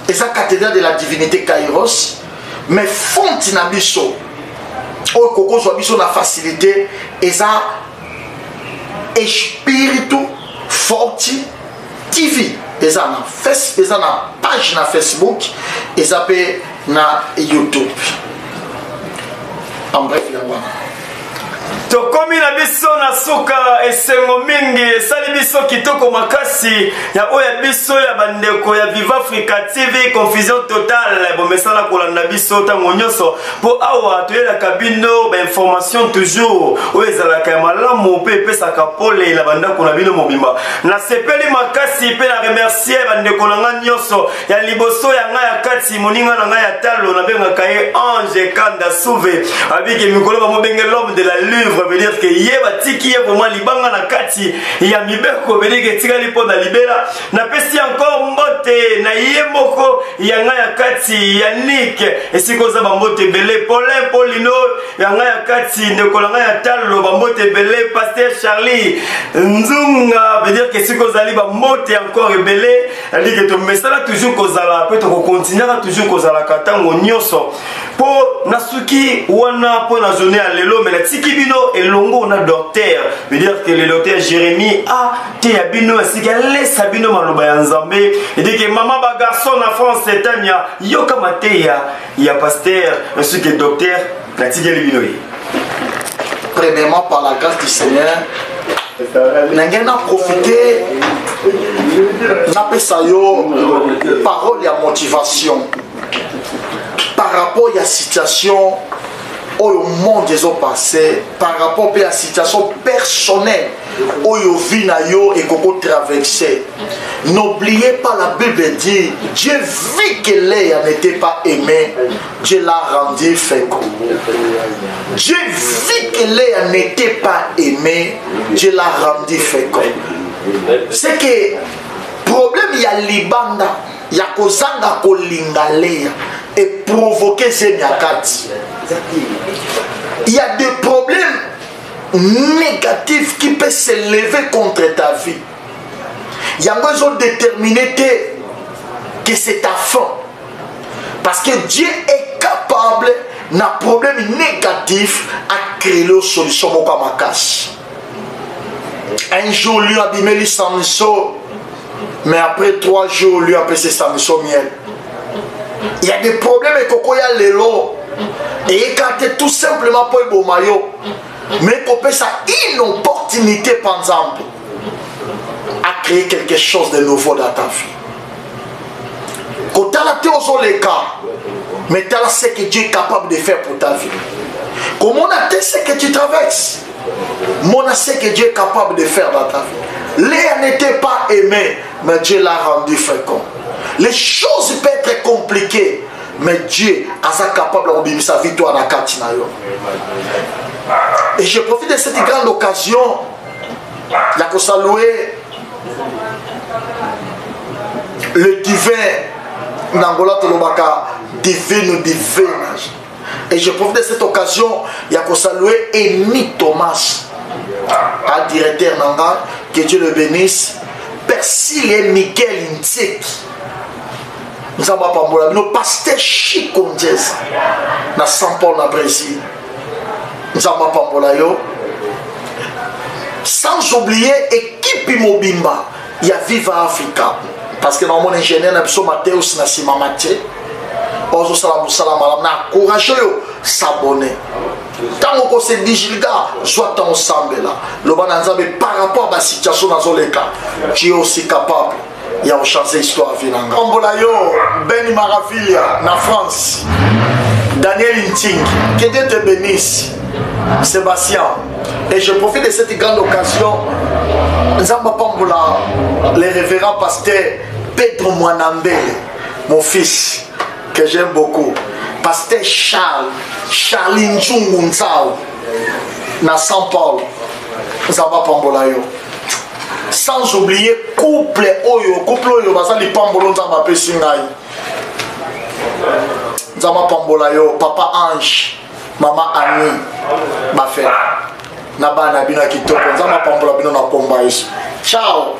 et sa cathédrale de la divinité Kairos, mais fonte na biso, au koko soit biso na facilité, et ça espiritu forti TV, et ça na page na Facebook, et ça peut na YouTube. En bref, il y a tokomi na biso na suka esengo mingi sali biso kitoko makasi ya oya biso ya bandeko ya Viva Africa TV confusion totale bomesala kolanda biso tango nyonso po awa toyela kabino ba information toujours oyo ezalaka ya malamu pe pesaka pole la bandako na bino mobimba na sepeli makasi pe na remercier bandeko na nga nyonso ya liboso ya nga ya kati moninga na nga ya talo na bengaka ye Ange Kanda Souve abiki mikolo ba mobenge l'homme de la livre veut dire que yeba tiki ye vraiment libanga na kati ya mibeko veut dire que tika lipo na libera na pesi encore mbote na yemoko ya nga ya kati ya Nick esiko za mbote belé Paulin Paulino ya nga ya kati ndeko nga ya talo mbote belé Pasteur Charlie Nzunga veut dire que esiko za liba mbote encore belé ali que to mesala toujours kozala peut to continuer toujours kozala katango nyonso po nasuki wana po na journée à lelo mais la tiki bino elongo na docteur veut dire que le docteur Jérémie a te ya bino asika laisse bino maloba ya Nzambe et dit que maman ba garçon na France Tania yoka mateya ya pasteur ainsi que docteur na tiki bino. Premièrement par la grâce du Seigneur n'a profité n'a pas ça yo parole et motivation par rapport à la situation où le monde est passé, par rapport à la situation personnelle où le vie et qu'on traversé. N'oubliez pas, la Bible dit, Dieu vit que Léa n'était pas aimée, Dieu l'a rendu fécond. Dieu vit que Léa n'était pas aimée, Dieu l'a rendu fécond. C'est que problème il y a libanda, il y a kozanga kolinga Léa et provoquer ces miakati. Il y a des problèmes négatif qui peut s'élever contre ta vie. Il y a besoin de déterminer que c'est ta fin. Parce que Dieu est capable, d'un problème négatif, à créer une solution pour ma casse. Un jour, lui a abîmé les Samson, mais après 3 jours, lui a passé Samson miel. Il y a des problèmes avec Kokoya Lelo. Et écarté tout simplement pour le maillot. Mais qu'on peut ça une opportunité, par exemple, à créer quelque chose de nouveau dans ta vie. Quand tu as la théorie les cas, mais tu as ce que Dieu est capable de faire pour ta vie. Comment on a ce que tu traverses, on a ce que Dieu est capable de faire dans ta vie. Léa n'était pas aimée, mais Dieu l'a rendu fécond. Les choses peuvent être compliquées, mais Dieu est capable de donner sa victoire dans la carte. Et je profite de cette grande occasion de saluer le divin Nangola Tolobaka, divin ou divinage. Et je profite de cette occasion de saluer Eni Thomas, un directeur Nanga, que Dieu le bénisse, Persil et Miguel Intik. Nous avons pas nos pasteurs Chikondies na São Paulo, na Brésil. Nous avons pas sans oublier l'équipe Mobimba, il y a Viva Africa. Parce que dans mon ingénieur, nous avons Mathéus Nassima Maté. Ozo salam salam na courageux s'abonner. Tant que c'est vigilga, soit ensemble là. Le bananzabe par rapport à la situation dans le cas, qui est aussi capable. Il y a changer l'histoire vinanga. Ambolayo, Ben Maravilia, na France. Daniel Inting, que Dieu te bénisse. Sébastien. Et je profite de cette grande occasion. Nzamba Pambola, le révérend pasteur Pedro Mwanambele, mon fils, que j'aime beaucoup. Pasteur Charlie Njungu Nzao, na São Paulo. Nzamba Pambola yo. Sans oublier couple oyo bazali pambolo nzamba pesi ngai nzamba pambola yo papa Ange mama Annie bafe na bana bino kitoko nzamba pambola bino na komba yesu ciao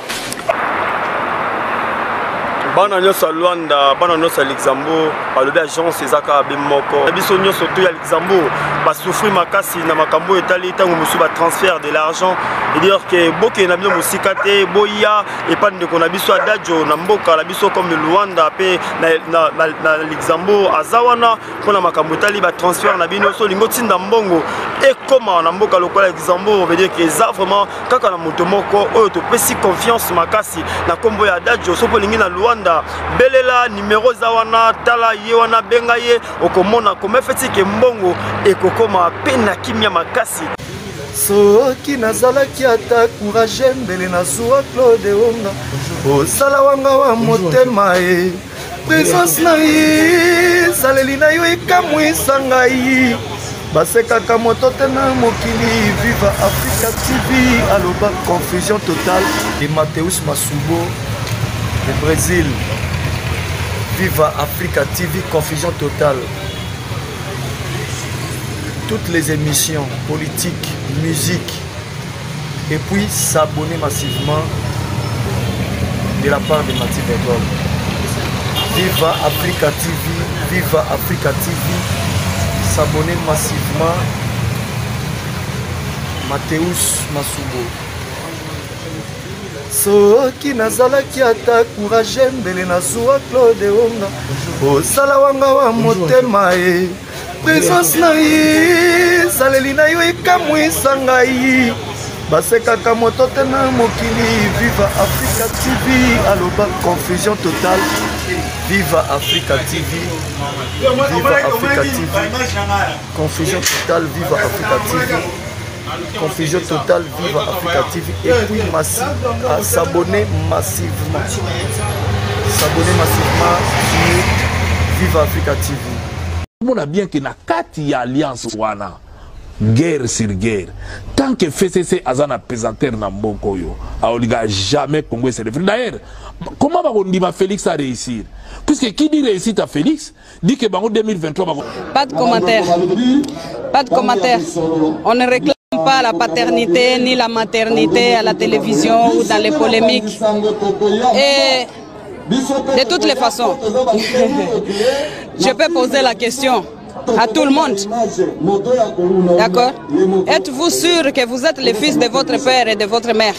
bana nyonso Luanda bana nyonso Luxembourg balobi agence ezaka bimoko biso nyonso to ya Luxembourg basouffrir makasi na makambo etali tango musu ba transfert de l'argent et dire que boke na bino musika te boya et pas de kona biso adajo na mboka la biso comme Luanda pe na Luxembourg azawana pona makambo etali ba transfert na bino so lingo tinda mbongo et comment na mboka lokola Luxembourg veut dire que ça vraiment kaka na moto moko oyo to pesi confiance makasi na kombo ya adajo so po lingi na Luanda belela numéro zawana tala yewana benga ye okomona komefeti ke mbongo ekokoma pena kimia makasi soki nazalaki ata courage mbele nazwa Claude Onga osala wanga wa motema ye présence na ye saleli na yo ekamwisa ngai basekaka moto te na mokili Viva Africa TV aloba confusion totale de Mathéus Masubo le Brésil. Viva Africa TV, confusion totale. Toutes les émissions politiques, musique, et puis s'abonner massivement de la part de Mathieu Bedol. Viva Africa TV, Viva Africa TV, s'abonner massivement Mathéus Masubo. Soki nazalaki ata courage mbele nazwa Claude Onga osala wanga wa motema ye présence na ye saleli na yo ekamwisa ngai basekaka moto te na mokili Viva Africa TV aloba confusion totale Viva Africa TV Viva Africa TV confusion totale Viva Africa TV confusion totale Viva Africa TV et puis s'abonner massivement sur Viva Africa TV. On a bien que na kati ya alliance wana guerre sur guerre tant que FCC azana pesanteur na mboko yo aoliga jamais Congo se réfère. D'ailleurs comment va on dit Félix a réussir puisque qui dit réussite à Félix dit que bango 2023 pas de commentaire on ne réclame pas la paternité ni la maternité à la télévision ou dans les polémiques. Et de toutes les façons, je peux poser la question à tout le monde. D'accord? Êtes-vous sûr que vous êtes le fils de votre père et de votre mère?